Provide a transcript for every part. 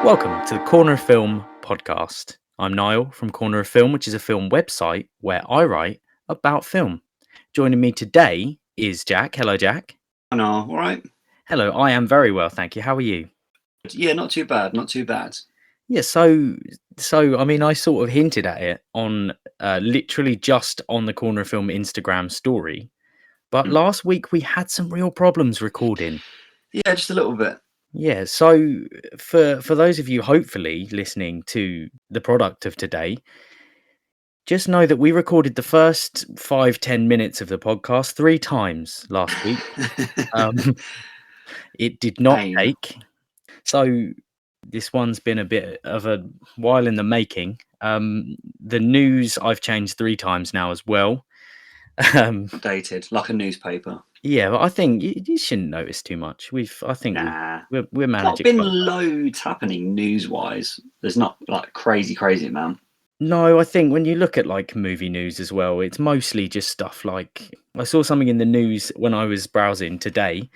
Welcome to the Corner of Film podcast. I'm Niall from Corner of Film, which is a film website where I write about film. Joining me today is Jack. Hello, Jack. No, all right. Hello, I am very well, thank you. How are you? Yeah, not too bad, not too bad. Yeah, so I mean, I sort of hinted at it on literally just on the Corner of Film Instagram story, but last week we had some real problems recording. Yeah, just a little bit. Yeah, so for those of you hopefully listening to the product of today, just know that we recorded the first 5-10 minutes of the podcast 3 times last week. It did not Pain. take. So this one's been a bit of a while in the making. The news I've changed 3 times now as well. Updated, like a newspaper. Yeah, but I think you shouldn't notice too much. I think we're managing. Not been loads happening news-wise. There's not like crazy amount. No, I think when you look at like movie news as well, it's mostly just stuff like I saw something in the news when I was browsing today,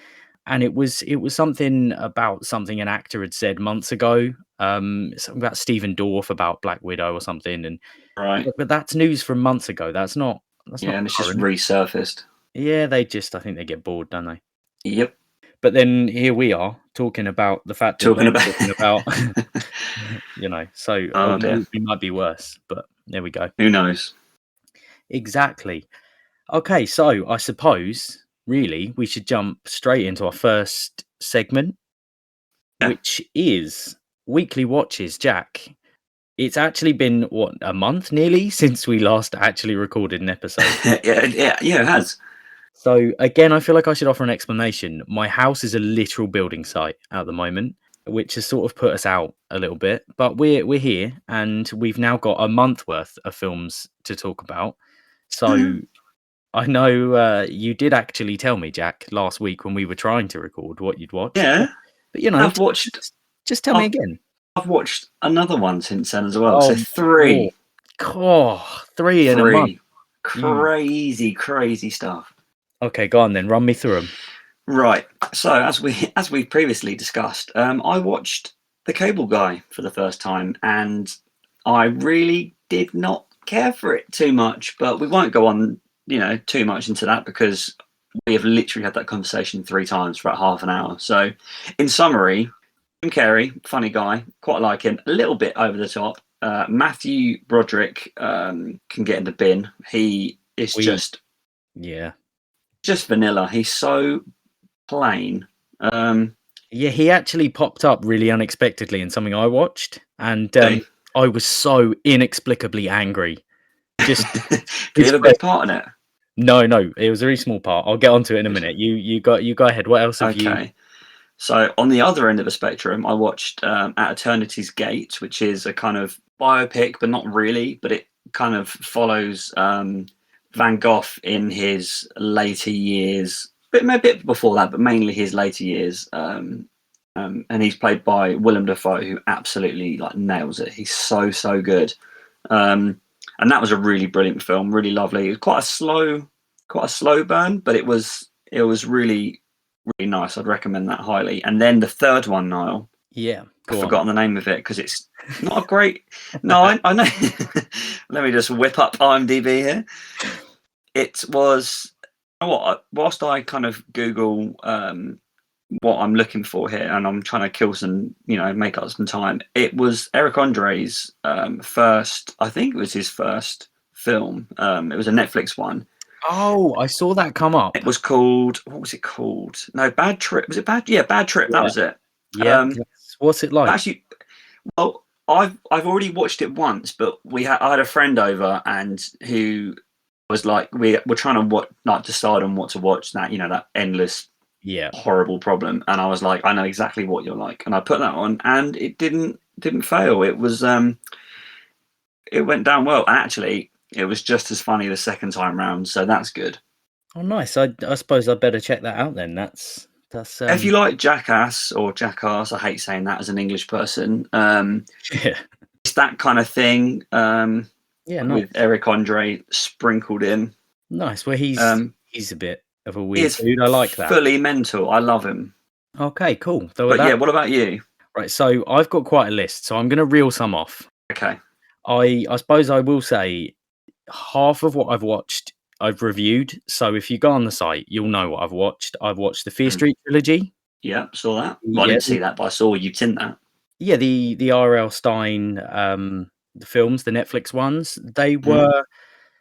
and it was something about something an actor had said months ago, something about Stephen Dorff about Black Widow or something, and Right. but that's news from months ago. That's not And it's just current. resurfaced. Yeah, I think they get bored, don't they? Yep. But then here we are talking about the fact that Talking about you know, so dear. we might be worse, but there we go. Who knows? Exactly. Okay, so I suppose really we should jump straight into our first segment, which is weekly watches. Jack, it's actually been what, a month nearly since we last actually recorded an episode. yeah, it has. So again, I feel like I should offer an explanation. My house is a literal building site at the moment, which has sort of put us out a little bit, but we're here and we've now got a month worth of films to talk about. So I know you did actually tell me, Jack, last week when we were trying to record what you'd watched. Yeah. But you know, I've watched. Just tell me again. I've watched another one since then as well. So 3. 3 in a month. Crazy stuff. Okay, go on then. Run me through them. Right. So as we previously discussed, I watched The Cable Guy for the first time, and I really did not care for it too much. But we won't go on, too much into that because we have literally had that conversation 3 times for about half an hour. So, in summary, Jim Carrey, funny guy, quite like him, a little bit over the top. Matthew Broderick can get in the bin. He is just vanilla. He's so plain. Yeah, he actually popped up really unexpectedly in something I watched, and I was so inexplicably angry. Just did you have a big part in it? No, it was a really small part. I'll get onto it in a minute. You go ahead. What else have you? Okay. So on the other end of the spectrum, I watched At Eternity's Gate, which is a kind of biopic, but not really. But it kind of follows Van Gogh in his later years, a bit before that, but mainly his later years. And he's played by Willem Dafoe, who absolutely nails it. He's so good. And that was a really brilliant film, really lovely. It was quite a slow burn, but it was really nice. I'd recommend that highly. And then the third one, Niall. Yeah, I've forgotten the name of it because it's not a great. No, I know. Let me just whip up IMDb here. It was. Whilst I kind of Google what I'm looking for here, and I'm trying to kill some, make up some time. It was Eric Andre's first. I think it was his first film. It was a Netflix one. Oh, I saw that come up. It was called. What was it called? No, Bad Trip. Was it Bad? Yeah, Bad Trip. Yeah. That was it. Yeah. What's it like? Actually, well, I've already watched it once, but I had a friend over and who was like, we're trying to decide on what to watch. That endless, horrible problem. And I was like, I know exactly what you're like, and I put that on, and it didn't fail. It was it went down well. Actually, it was just as funny the second time round, so that's good. Oh, nice. I suppose I'd better check that out then. That's if you like Jackass or Jackass, I hate saying that as an English person. It's that kind of thing. Nice. With Eric Andre sprinkled in. Nice. Well, he's a bit of a weird dude. I like that. Fully mental. I love him. Okay, cool. What about you? Right, so I've got quite a list, so I'm going to reel some off. Okay. I suppose I will say half of what I've watched, I've reviewed. So if you go on the site, you'll know what I've watched. I've watched the Fear Mm. Street trilogy. Yeah, saw that. Well, I Yeah, didn't see that, but I saw you'd seen that. yeah, the R.L. Stein the films, the Netflix ones. They Mhm. were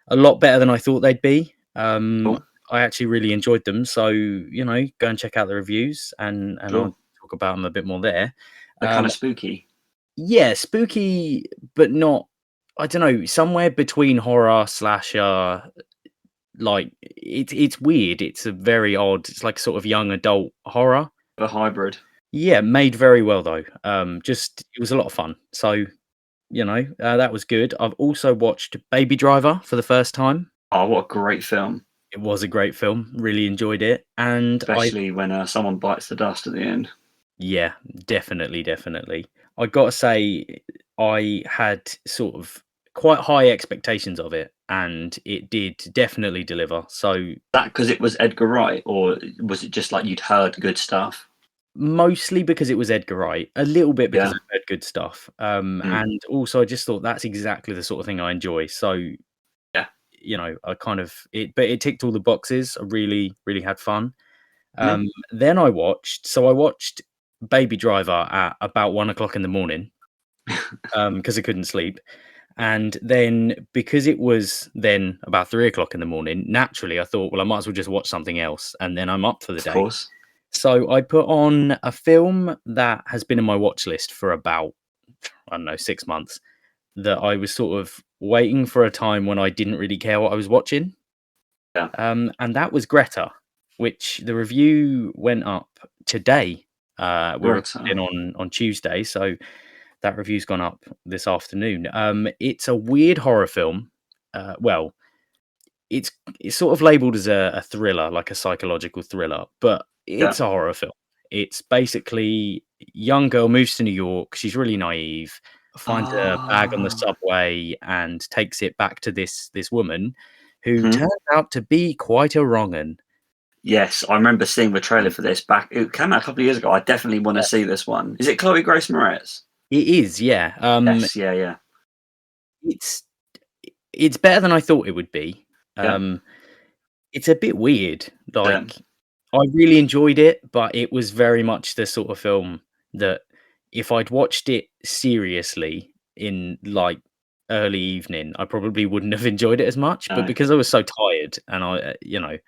a lot better than I thought they'd be. Cool. I actually really enjoyed them. So go and check out the reviews, and I'll Sure. talk about them a bit more there. They're kind of spooky. Yeah, spooky, but not. I don't know, somewhere between horror slasher. Like it's weird. It's a very odd. It's like sort of young adult horror. A hybrid. Yeah, made very well though. Just it was a lot of fun. So that was good. I've also watched Baby Driver for the first time. Oh, what a great film. It was a great film. Really enjoyed it, and Especially when someone bites the dust at the end. yeah, definitely. I gotta say, I had sort of quite high expectations of it, and it did definitely deliver. So That because it was Edgar Wright, or was it just like you'd heard good stuff? mostly because it was Edgar Wright, a little bit because Yeah. I've heard good stuff, Mm. and also I just thought that's exactly the sort of thing I enjoy. So Yeah. I kind of but it ticked all the boxes. I really had fun. Yeah. Then I watched Baby Driver at about 1 o'clock in the morning because I couldn't sleep. And then because it was then about 3 o'clock in the morning, naturally I thought, well, I might as well just watch something else, and then I'm up for the Of day. course. So I put on a film that has been on my watch list for about, I don't know, 6 months, that I was sort of waiting for a time when I didn't really care what I was watching. Yeah. And that was Greta, which the review went up today. We're Right. recording on Tuesday, so that review's gone up this afternoon. It's a weird horror film. Well, it's sort of labeled as a thriller, like a psychological thriller, but Yeah. it's a horror film. It's basically young girl moves to New York. She's really naive, finds a bag on the Ah. subway and takes it back to this woman who Mhm. turns out to be quite a wrong 'un. Yes, I remember seeing the trailer for this back. It came out a couple of years ago. I definitely want to see this one. Is it Chloe Grace Moretz? It is, yeah. Yes. Yeah. Yeah. It's it's better than I thought it would be. Yeah. Um, it's a bit weird. Yeah. Like I really enjoyed it, but it was very much the sort of film that if I'd watched it seriously in like early evening, I probably wouldn't have enjoyed it as much. But No. because I was so tired and I,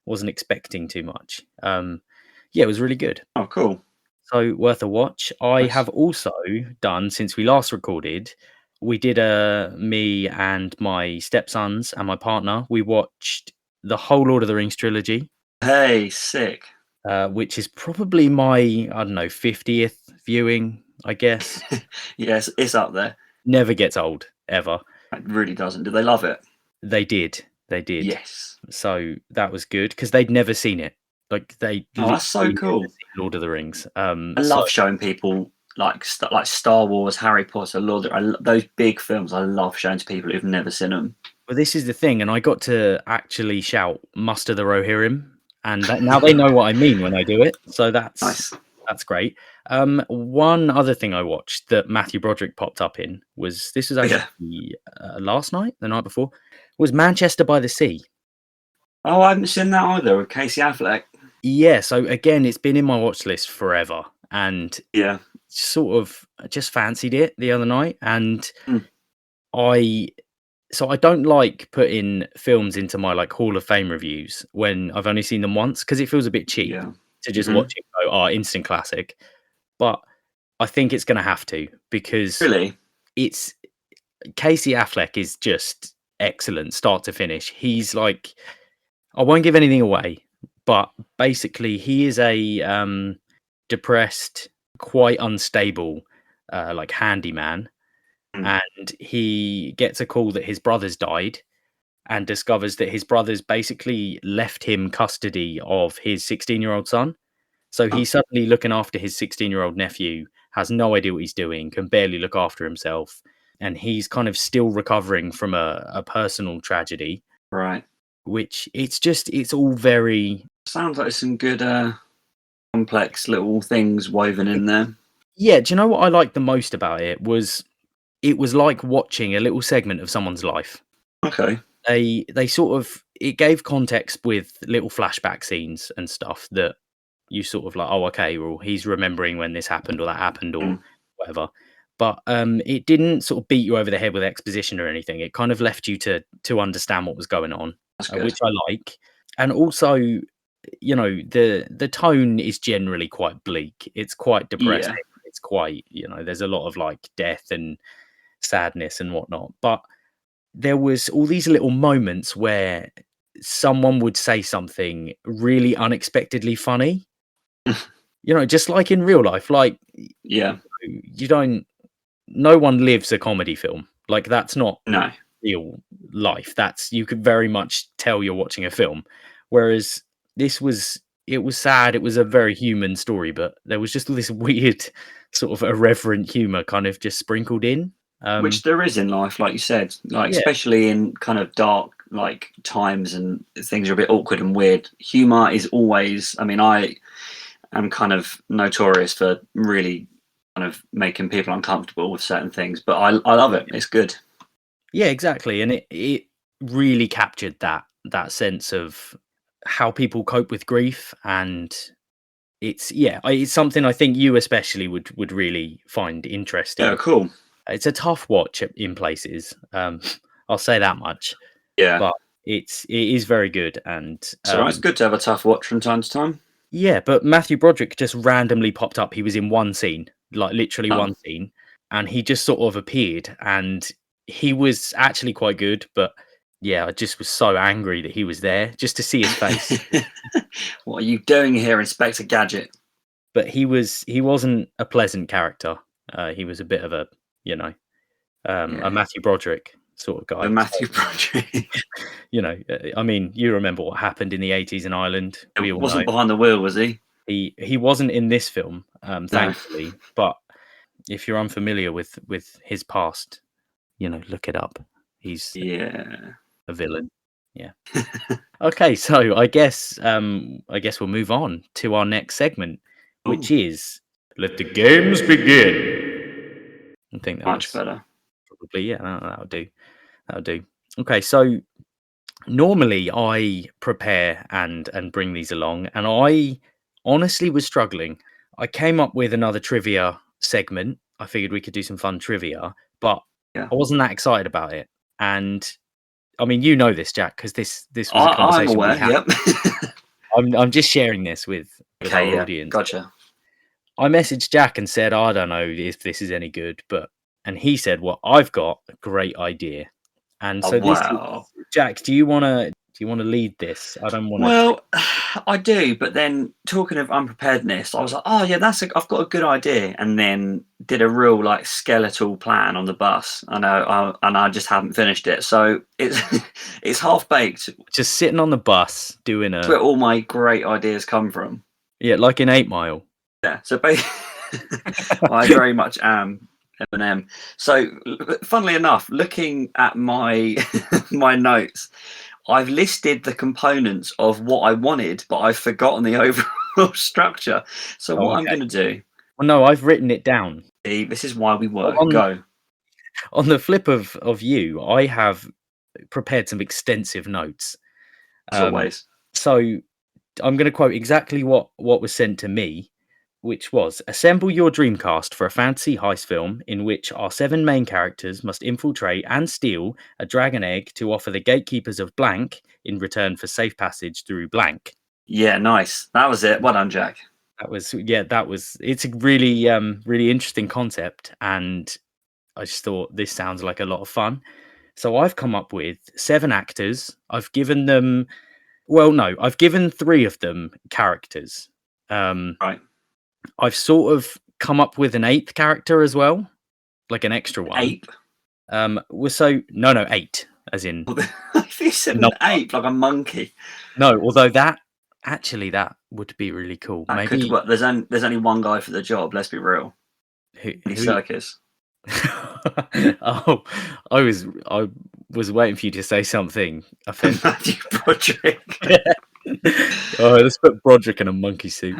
wasn't expecting too much, yeah, it was really good. Oh, cool. So worth a watch. I Nice. have also done since we last recorded. We did me and my stepsons and my partner. We watched the whole Lord of the Rings trilogy. Hey, sick. Which is probably my, I don't know, 50th viewing, I guess. Yes, it's up there. Never gets old, ever. It really doesn't. Do they love it? They did. They did. Yes. So that was good because they'd never seen it. Like they Oh, that's so literally never cool. seen Lord of the Rings. I So love showing people like Star Wars, Harry Potter, those big films. I love showing to people who've never seen them. well, this is the thing, and I got to actually shout "Muster the Rohirrim," and now they know what I mean when I do it. So Nice. that's great. One other thing I watched that Matthew Broderick popped up in was this was Oh, yeah. actually last night, the night before, was Manchester by the Sea. Oh, I haven't seen that either with Casey Affleck. Yeah, so again, it's been in my watch list forever, and Yeah. sort of just fancied it the other night, and Mm. I I don't like putting films into my like Hall of Fame reviews when I've only seen them once because it feels a bit cheap Yeah. to just Mhm. watch it and go, oh, instant classic. But I think it's going to have to because Really? it's Casey Affleck is just excellent start to finish. He's like, I won't give anything away, but basically he is a depressed, quite unstable, like handyman, Mm. and he gets a call that his brother's died and discovers that his brother's basically left him custody of his 16-year-old son. So Oh, he's suddenly looking after his 16-year-old nephew, has no idea what he's doing, can barely look after himself. And he's kind of still recovering from a personal tragedy, right. which it's all very, Sounds like some good complex little things woven in there. Yeah, do you know what I liked the most about it was like watching a little segment of someone's life. Okay. They sort of it gave context with little flashback scenes and stuff that you sort of like, oh, okay, well, he's remembering when this happened or that happened or Mm, whatever. But it didn't sort of beat you over the head with exposition or anything. It kind of left you to understand what was going on, that's good. which I like. And also, the tone is generally quite bleak. It's quite Yeah. depressing. It's quite, there's a lot of like death and sadness and whatnot. But there was all these little moments where someone would say something really unexpectedly funny, just like in real life. Like, Yeah. you don't no one lives a comedy film. Like, that's not No. real life. That's you could very much tell you're watching a film. Whereas it was sad, it was a very human story, but there was just all this weird sort of irreverent humor kind of just sprinkled in. Which there is in life, like you said, like Yeah, especially in kind of dark like times and things are a bit awkward and weird. Humor is always. I mean, I am kind of notorious for really kind of making people uncomfortable with certain things, but I love it. It's good. yeah, exactly, and it really captured that sense of how people cope with grief, and it's something I think you especially would really find Yeah, interesting. cool. It's a tough watch in places, I'll say that much, Yeah. but it is very good, and, So it's good to have a tough watch from time to time. yeah, but Matthew Broderick just randomly popped up. He was in one scene, like, literally Oh, one scene, and he just sort of appeared, and he was actually quite good, but, yeah, I just was so angry that he was there just to see his face. what are you doing here, Inspector Gadget? But he wasn't a pleasant character. He was a bit of a Yeah, Matthew Broderick sort of the guy. So, Matthew Broderick. I mean, you remember what happened in the 80s in Ireland. We It all know. wasn't behind the wheel, was he? He wasn't in this film, No. thankfully. But if you're unfamiliar with his past, look it up. He's Yeah. a villain. Yeah. Okay, so I guess we'll move on to our next segment, which Oh, is let the games begin. I think that much was better. probably yeah, that'll do. That'll do. Okay, so normally I prepare and bring these along, and I honestly was struggling. I came up with another trivia segment. I figured we could do some fun trivia, but Yeah. I wasn't that excited about it. And I mean, you know this, Jack, because this was a I'm conversation we aware. had. Yep. I'm just sharing this with Okay. our Yeah. audience. Gotcha. I messaged Jack and said, I don't know if this is any good, and he said, well, I've got a great idea. And Oh, so this is wow. Jack, do you wanna lead this? I don't wanna take. Well, I do, but then talking of unpreparedness, I was like, "Oh yeah, I've got a good idea," and then did a real like skeletal plan on the bus. And I just haven't finished it, so it's it's half baked. Just sitting on the bus doing That's where all my great ideas come from. like in 8 Mile. Yeah, so I very much am Eminem. So, funnily enough, looking at my my notes, I've listed the components of what I wanted, but I've forgotten the overall structure. So Oh, what I'm okay. going to do, Well, no, I've written it down. Steve, this is why we But work. on Go, on the flip of you, I have prepared some extensive notes. as Um, always. so I'm gonna quote exactly what was sent to me, which was assemble your dream cast for a fantasy heist film in which our 7 main characters must infiltrate and steal a dragon egg to offer the gatekeepers of blank in return for safe passage through blank. Yeah, nice. That was it. Well done, Jack. It's a really really interesting concept, and I just thought this sounds like a lot of fun. So I've come up with 7 actors. I've given 3 of them characters. Um, Right. I've sort of come up with an 8th character as well, like an extra one. Ape. No, 8, as in I think you said an number. ape, like a monkey. No, although that would be really cool. That could Maybe work. There's only one guy for the job. Let's be real. who Any who circus. Oh, I was waiting for you to say something offensive. Matthew Broderick. Oh, let's put Broderick in a monkey suit.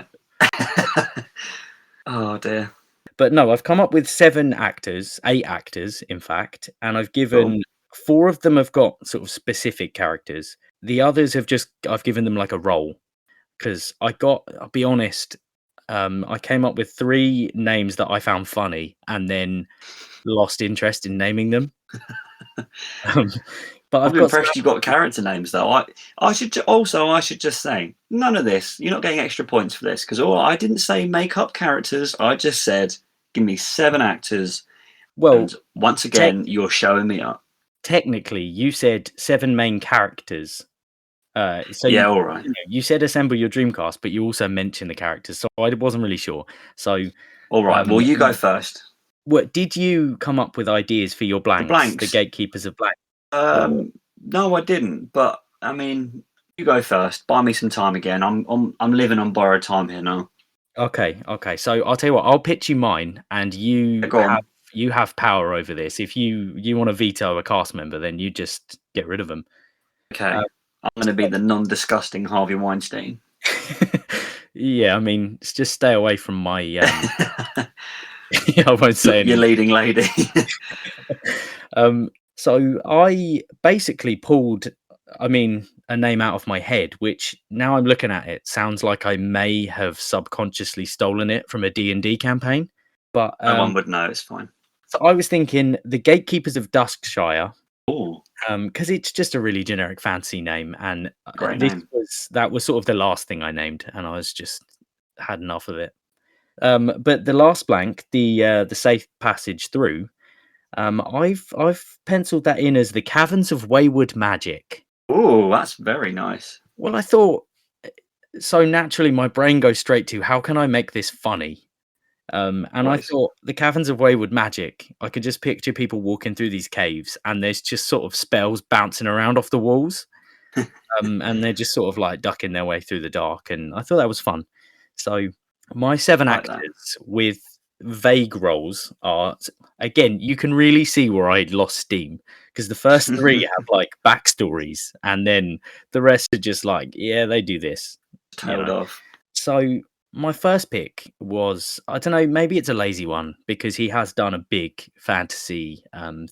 Oh dear. But no, I've come up with 7 actors, 8 actors, in fact, and I've Cool. given 4 of them have got sort of specific characters. The others have just I've given them like a role because I'll be honest, I came up with 3 names that I found funny and then lost interest in naming them. Um, but I've I'm got some. impressed you've got character names though. I should just say none of this. You're not getting extra points for this because I didn't say make up characters. I just said give me 7 actors, Well, and once tech again you're showing me up. technically, you said 7 main characters. So Yeah, all right, you said assemble your dream cast, but you also mentioned the characters, so I wasn't really sure. So, all right. Well, you go first. what did you come up with ideas for your The blanks, the blanks. gatekeepers of blank? Or No, I didn't. But I mean, you go first. Buy me some time again. I'm living on borrowed time here now. okay. So I'll tell you what, I'll pitch you mine, and Yeah, go on. you have power over this. If you want to veto a cast member, then you just get rid of them. Okay, I'm going to be the non-disgusting Harvey Weinstein. Yeah, I mean, just stay away from my. I won't say Your anything. leading lady. So I basically pulled, I mean, a name out of my head, which now I'm looking at it sounds like I may have subconsciously stolen it from a D&D campaign. But No one would know. It's fine. so I was thinking the Gatekeepers of Duskshire, Oh, because it's just a really generic fancy name, and great name. that was sort of the last thing I named, and I was just had enough of it. But the last blank, the safe passage through. I've penciled that in as the Caverns of Wayward Magic. Oh, that's very nice. Well, I thought so naturally my brain goes straight to how can I make this funny? And I Right. thought the Caverns of Wayward Magic, I could just picture people walking through these caves and there's just sort of spells bouncing around off the walls. And they're just sort of like ducking their way through the dark. And I thought that was fun. So my 7 Like that. actors with vague roles are, again, you can really see where I lost steam because the first 3 have like backstories and then the rest are just like, yeah, they do this. Tailed off. So my first pick was, I don't know, maybe it's a lazy one because he has done a big fantasy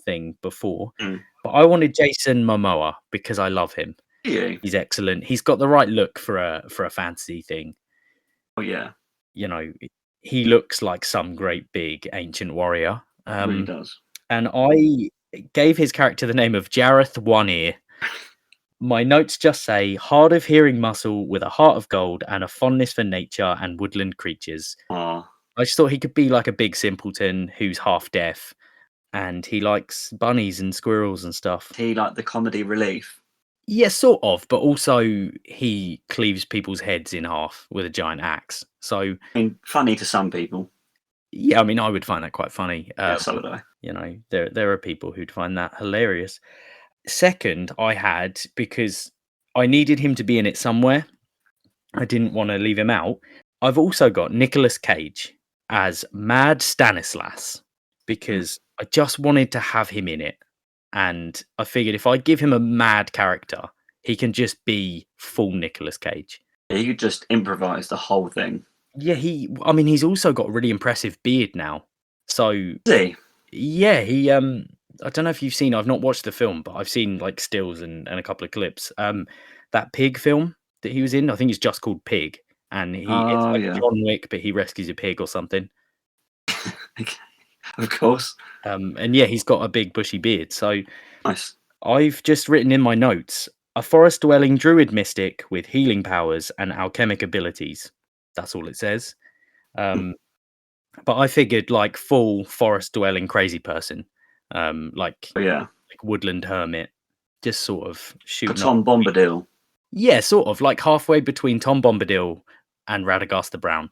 thing before. Mm. But I wanted Jason Momoa because I love him. Yeah. He's excellent. He's got the right look for a fantasy thing. Oh yeah. You know, he looks like some great big ancient warrior. Really does. And I gave his character the name of Jareth One Ear. My notes just say hard of hearing muscle with a heart of gold and a fondness for nature and woodland creatures. Oh, I just thought he could be like a big simpleton who's half deaf and he likes bunnies and squirrels and stuff. he like the comedy relief. Yeah, sort of, but also he cleaves people's heads in half with a giant axe. So, I mean, funny to some people. yeah, I mean, I would find that quite funny. Yeah, so would I. You know, there are people who'd find that hilarious. Second, I had because I needed him to be in it somewhere. I didn't want to leave him out. I've also got Nicolas Cage as Mad Stanislas because I just wanted to have him in it. And I figured if I give him a mad character, he can just be full Nicolas Cage. Yeah, you could just improvise the whole thing. Yeah, I mean, he's also got a really impressive beard now. So, See, yeah, he, I don't know if you've seen, I've not watched the film, but I've seen like stills and a couple of clips. That Pig film that he was in, I think it's just called Pig. And it's like yeah, John Wick, but he rescues a pig or something. of course. And yeah, he's got a big bushy beard. So Nice. I've just written in my notes a forest dwelling druid mystic with healing powers and alchemic abilities. That's all it says. But I figured like full forest dwelling crazy person, like Oh yeah, like woodland hermit, just sort of a shooting up. Tom Bombadil. Yeah, sort of like halfway between Tom Bombadil and Radagast the Brown.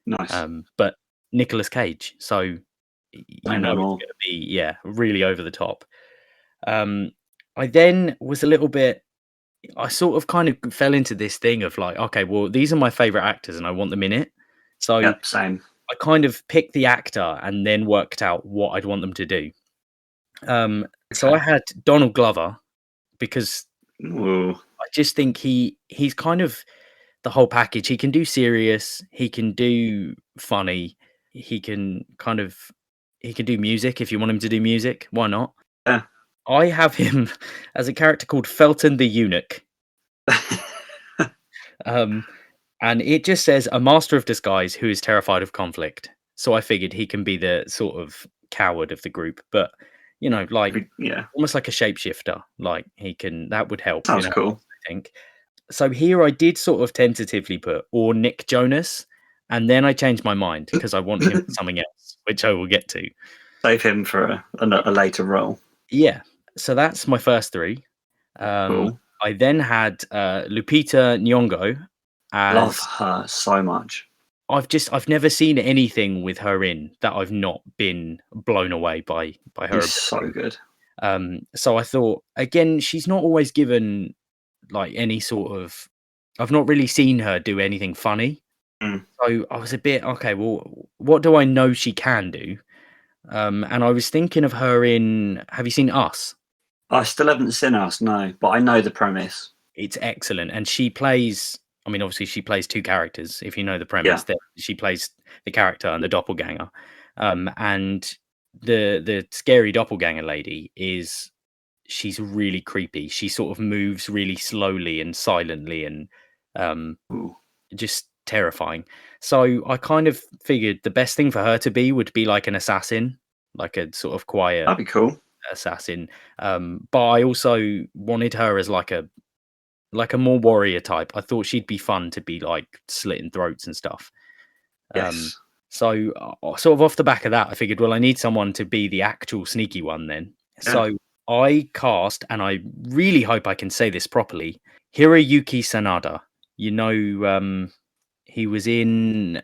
Nice. But Nicolas Cage. So you Say no know it's more. going to be really over the top. I then was a little bit. I sort of kind of fell into this thing of like, okay, well, these are my favorite actors, and I want them in it. So Yep, same. I kind of picked the actor and then worked out what I'd want them to do. So I had Donald Glover because Ooh. I just think he's kind of the whole package. He can do serious, he can do funny, he can he can do music if you want him to do music. Why not? Yeah. I have him as a character called Felton the Eunuch. Um, and it just says a master of disguise who is terrified of conflict. So I figured he can be the sort of coward of the group, but like Yeah. almost like a shapeshifter. Like that would help. Sounds cool. I think. So here I did sort of tentatively put or Nick Jonas, and then I changed my mind because I want him for something else, which I will get to. Save him for a later role. Yeah. So that's my first three. Cool. I then had Lupita Nyong'o as Love her so much. I've never seen anything with her in that I've not been blown away by her. She's so good. So I thought again, she's not always given like any sort of. I've not really seen her do anything funny. So I was a bit okay. Well, what do I know she can do? And I was thinking of her in. Have you seen Us? I still haven't seen Us, no, but I know the premise. It's excellent, and she plays. I mean, obviously, she plays two characters. If you know the premise, that she plays the character and the doppelganger. And the scary doppelganger lady she's really creepy. She sort of moves really slowly and silently, and just terrifying. So I kind of figured the best thing for her to be would be like an assassin, like a sort of quiet. That'd be cool. Assassin. But I also wanted her as like a more warrior type. I thought she'd be fun to be like slitting throats and stuff. Yes. So sort of off the back of that, I figured, well, I need someone to be the actual sneaky one then. Yeah. So I cast, and I really hope I can say this properly, Hiroyuki Sanada. You know, he was in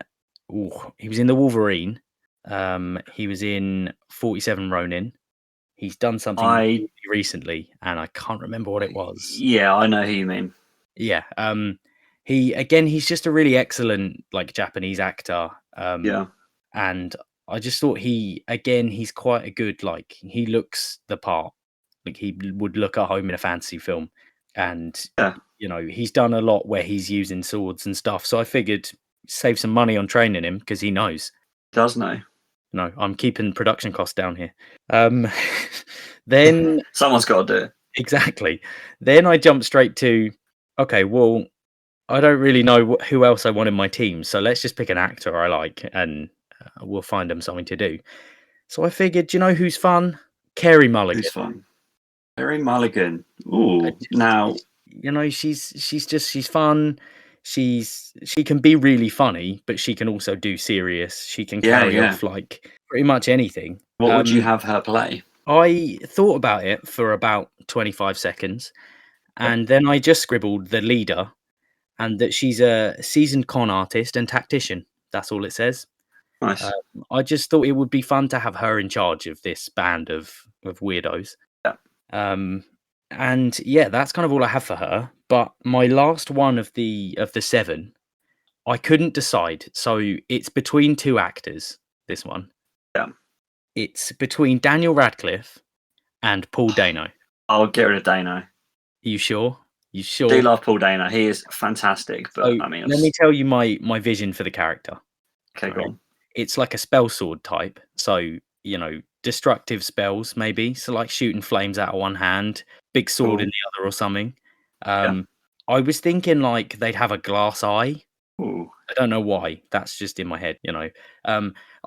The Wolverine. He was in 47 Ronin. He's done something really recently, and I can't remember what it was. Yeah, I know who you mean. Yeah. He's just a really excellent like Japanese actor. Yeah. And I just thought he's quite a good, like, he looks the part. Like he would look at home in a fantasy film. And he's done a lot where he's using swords and stuff. So I figured save some money on training him because he knows. Does know. No, I'm keeping production costs down here. Then someone's got to do it. Exactly. Then I jumped straight to, okay, well, I don't really know who else I want in my team, so let's just pick an actor I like, and we'll find them something to do. So I figured, you know who's fun? Carey Mulligan. Who's fun? Carey Mulligan. Ooh, now she's fun. She can be really funny, but she can also do serious. She can carry off like pretty much anything. What would you have her play? I thought about it for about 25 seconds, and then I just scribbled the leader, and that she's a seasoned con artist and tactician. That's all it says. Nice. I just thought it would be fun to have her in charge of this band of weirdos. Yeah. And yeah, that's kind of all I have for her. But my last one of the 7, I couldn't decide. So it's between two actors. This one. Yeah. It's between Daniel Radcliffe and Paul Dayno. I'll get rid of Dayno. Are you sure? You sure? I do love Paul Dayno. He is fantastic. But So, I mean, let me tell you my vision for the character. Okay, go on. It's like a spell sword type. So, destructive spells, maybe. So, like shooting flames out of one hand, big sword in the other or something. I was thinking like they'd have a glass eye. Ooh. I don't know why. That's just in my head,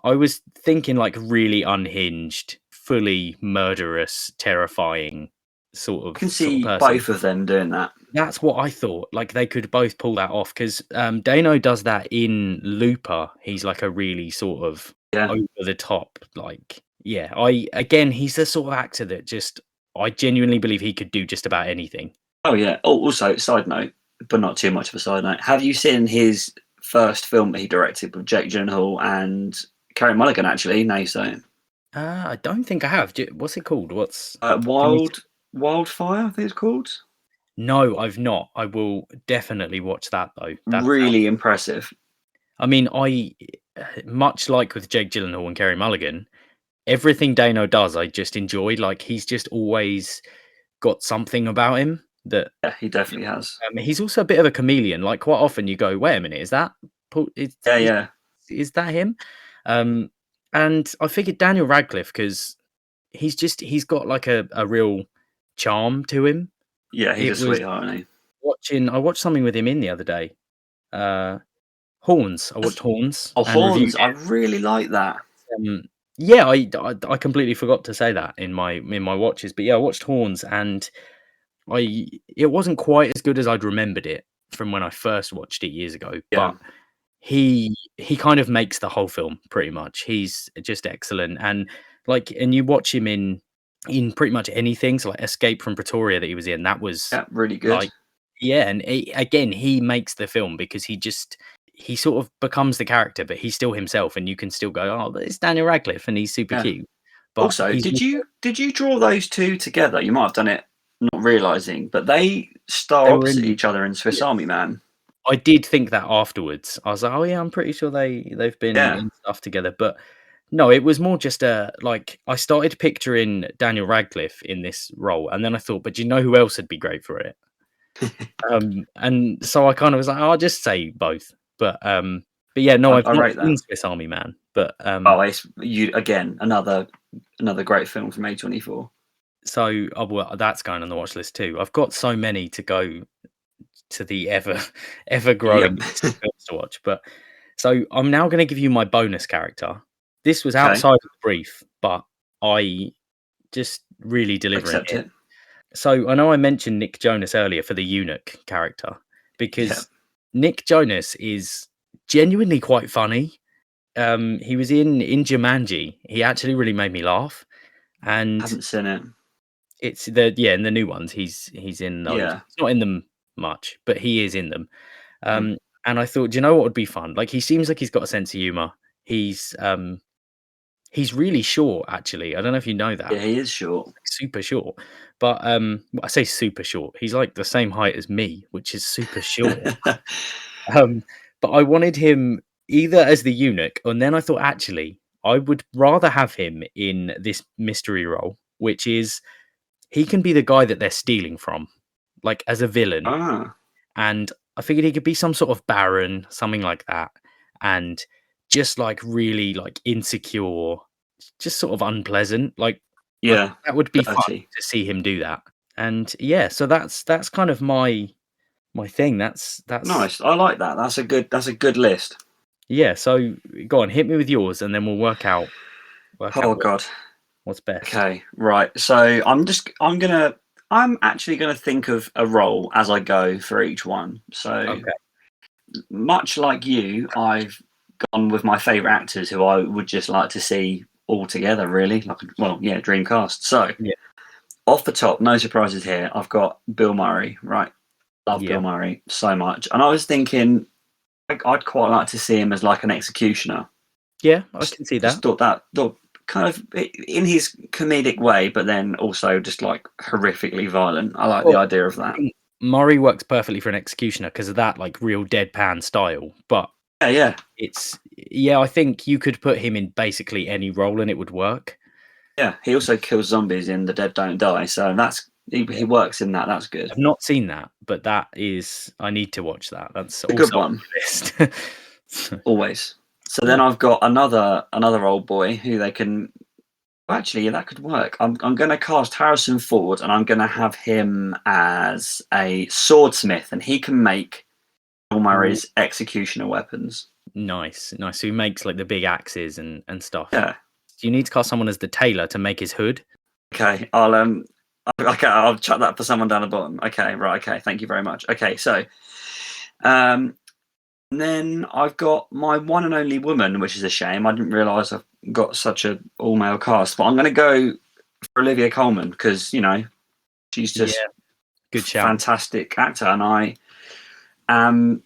I was thinking like really unhinged, fully murderous, terrifying sort of. I can see person. both of them doing that. That's what I thought. Like they could both pull that off because Dayno does that in Looper. He's like a really sort of over the top. Like he's the sort of actor that I genuinely believe he could do just about anything. Oh yeah. Oh, also side note, but not too much of a side note. Have you seen his first film that he directed with Jake Gyllenhaal and Carey Mulligan? Actually, no, you saying. I don't think I have. What's it called? What's Wildfire? I think it's called. No, I've not. I will definitely watch that though. That's really impressive. I mean, much like with Jake Gyllenhaal and Carey Mulligan, everything Dayno does, I just enjoy. Like he's just always got something about him that. Yeah, he definitely has. He's also a bit of a chameleon. Like quite often you go, wait a minute, is that? Is that him? And I figured Daniel Radcliffe, because he's got like a real charm to him. Yeah, he's It a was sweetheart, isn't I watched something with him in the other day. Horns. I he? watched Horns Oh, and reviewed Horns! I really like that. it. Yeah, I completely forgot to say that in my watches, but yeah, I watched Horns, and it wasn't quite as good as I'd remembered it from when I first watched it years ago, Yeah, but he kind of makes the whole film pretty much. He's just excellent, and you watch him in pretty much anything. So like Escape from Pretoria that he was in, that was yeah, really good. like yeah, and again he makes the film because he sort of becomes the character, but he's still himself, and you can still go, oh, but it's Daniel Radcliffe, and he's super Yeah. cute. But Also, he's did you draw those two together? You might have done it not realizing, but they they star were opposite in. each other in Swiss Yeah, Army Man. I did think that afterwards. I was like, oh yeah, I'm pretty sure they've been Yeah. in stuff together, but no, it was more just like I started picturing Daniel Radcliffe in this role, and then I thought, but do you know who else would be great for it? And so I kind of was like, oh, I'll just say both. But yeah, no, I've I not rate that. seen Swiss Army Man, but Oh, it's you again. Another great film from A24. so well, that's going on the watch list too. I've got so many to go to the ever growing Yep. list of films to watch. But so I'm now going to give you my bonus character. This was Okay. outside of the brief, but I just really delivering Accept it. it. So I know I mentioned Nick Jonas earlier for the eunuch character Yeah. because Nick Jonas is genuinely quite funny. He was in Jumanji. He actually really made me laugh, and Haven't seen it. it's in the new ones. He's in those. Yeah. He's not in them much, but he is in them. Mm. And I thought, do you know what would be fun? Like he seems like he's got a sense of humor. He's really short, actually. I don't know if you know that. Yeah, he is short. Like super short. But I say super short. He's like the same height as me, which is super short. But I wanted him either as the eunuch, and then I thought actually I would rather have him in this mystery role, which is he can be the guy that they're stealing from, like as a villain. Ah. And I figured he could be some sort of baron, something like that, and just like really like insecure, just sort of unpleasant. Like I think Yeah. that would be fun Dirty. to see him do that. And yeah, so that's kind of my thing. That's Nice. I like that. That's a good list. yeah. So go on, hit me with yours, and then we'll work out Oh God. what's best. Okay. Right. So I'm actually gonna think of a role as I go for each one. So Okay. much like you, I've gone with my favourite actors who I would just like to see all together, really. Like, well, yeah, Dreamcast. So, Yeah. off the top, no surprises here. I've got Bill Murray, right? Love Yeah. Bill Murray so much. And I was thinking, I'd quite like to see him as like an executioner. Yeah, I can see Just that. thought kind of in his comedic way, but then also just like horrifically violent. I like the Well, idea of I that. think Murray works perfectly for an executioner because of that like real deadpan style. But Yeah, yeah, I think you could put him in basically any role and it would work. yeah. He also kills zombies in The Dead Don't Die, so he works in that. That's good. I've not seen that, but I need to watch that. That's A good also on one. the list. Always. So then I've got another old boy who they can. Well, actually, yeah, that could work. I'm going to cast Harrison Ford, and I'm going to have him as a swordsmith, and he can make Bill Murray's executioner weapons. Nice. So he makes like the big axes and stuff. Yeah. Do you need to cast someone as the tailor to make his hood? Okay. I'll chuck that for someone down the bottom. Okay. Right. Okay. Thank you very much. Okay. So, then I've got my one and only woman, which is a shame. I didn't realise I've got such a all male cast, but I'm going to go for Olivia Colman because she's just good shout. Fantastic actor, and I am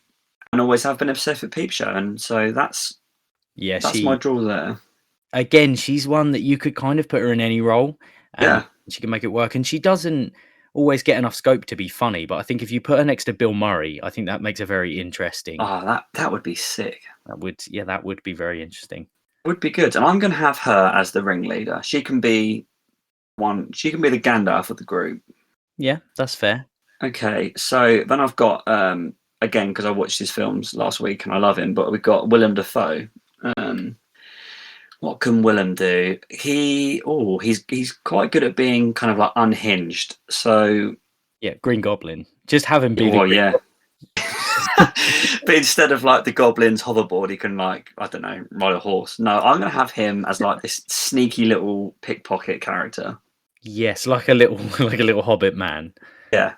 and always have been obsessed with Peep Show, and so that's my draw there. Again, she's one that you could kind of put her in any role, and she can make it work. And she doesn't always get enough scope to be funny, but I think if you put her next to Bill Murray, I think that makes her very interesting. That would be sick. That would be very interesting. Would be good, and I'm going to have her as the ringleader. She can be the Gandalf of the group. Yeah, that's fair. Okay, so then I've got again because I watched his films last week and I love him, but we've got Willem Dafoe. What can Willem do? He's quite good at being kind of like unhinged. So, Yeah, Green Goblin. Just have him be the well, Green yeah. But instead of like the Goblin's hoverboard, he can like, I don't know, ride a horse. No, I'm gonna have him as like this sneaky little pickpocket character. Yes, like a little like a little hobbit man. Yeah,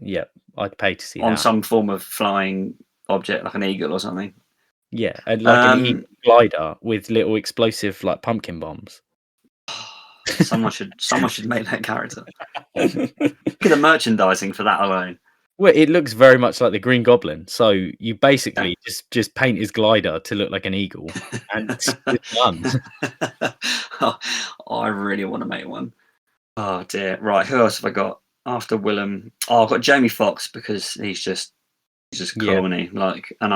Yep, I'd pay to see on that. some form of flying object like an eagle or something. Yeah, and like an eagle glider with little explosive like pumpkin bombs. Someone should make that character. Look at the merchandising for that alone. Well, it looks very much like the Green Goblin. So you basically just paint his glider to look like an eagle, and it's done. Oh, I really want to make one. Oh dear. Right, who else have I got after Willem? Oh, I've got Jamie Foxx because he's just cool, Yeah. isn't he? Like, and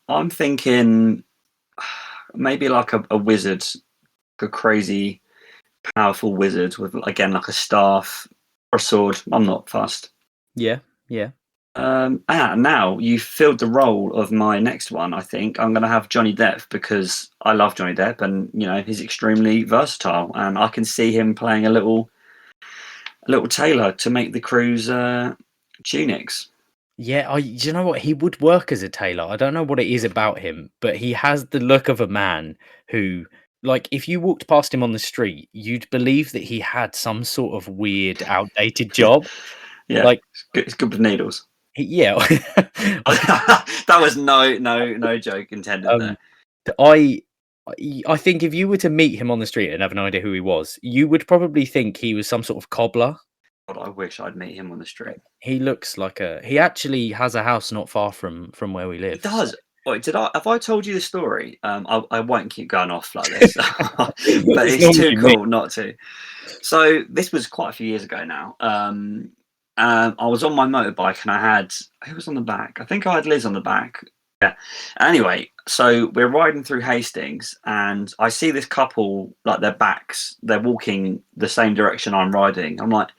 I'm thinking maybe like a wizard, a crazy, powerful wizard with again like a staff or a sword. I'm not fussed. Yeah. Now you filled the role of my next one. I think I'm going to have Johnny Depp because I love Johnny Depp, and you know he's extremely versatile, and I can see him playing a little tailor to make the crew's tunics. Yeah, you know what? He would work as a tailor. I don't know what it is about him, but he has the look of a man who, like, if you walked past him on the street, you'd believe that he had some sort of weird, outdated job. Yeah, Like, it's good with needles. yeah. That was no joke intended there. I think if you were to meet him on the street and have an idea who he was, you would probably think he was some sort of cobbler. God, I wish I'd meet him on the street. He looks like he actually has a house not far from where we live. He does. Wait, have I told you the story? I won't keep going off like this, but it's too cool not to. So this was quite a few years ago now. I was on my motorbike and I had, who was on the back? I think I had Liz on the back. Yeah. Anyway, so we're riding through Hastings and I see this couple, like their backs, they're walking the same direction I'm riding. I'm like,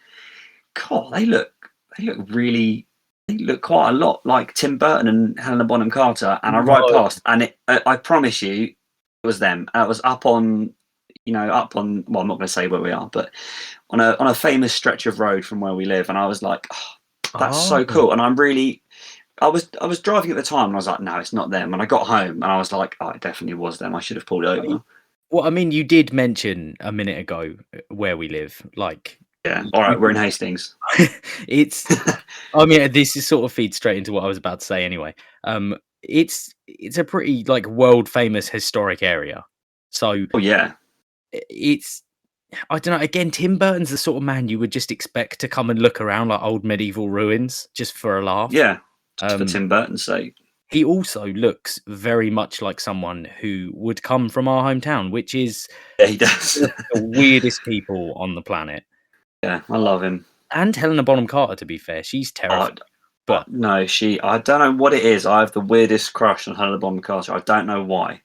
God, they look quite a lot like Tim Burton and Helena Bonham Carter. And I ride past and I promise you it was them. It was up on, well, I'm not going to say where we are, but on a famous stretch of road from where we live. And I was like, oh, that's so cool. And I was driving at the time and I was like, no, it's not them. And I got home and I was like, oh, it definitely was them. I should have pulled over. Well, I mean, you did mention a minute ago where we live. Like, yeah. All right. We're in Hastings. I mean, this is sort of feeds straight into what I was about to say anyway. It's a pretty like world famous historic area. So, oh, yeah. I don't know. Again, Tim Burton's the sort of man you would just expect to come and look around like old medieval ruins just for a laugh. Yeah, just for Tim Burton's sake. He also looks very much like someone who would come from our hometown, which is he does. the weirdest people on the planet. Yeah, I love him. And Helena Bonham Carter, to be fair, she's terrifying. But no, I don't know what it is. I have the weirdest crush on Helena Bonham Carter. I don't know why.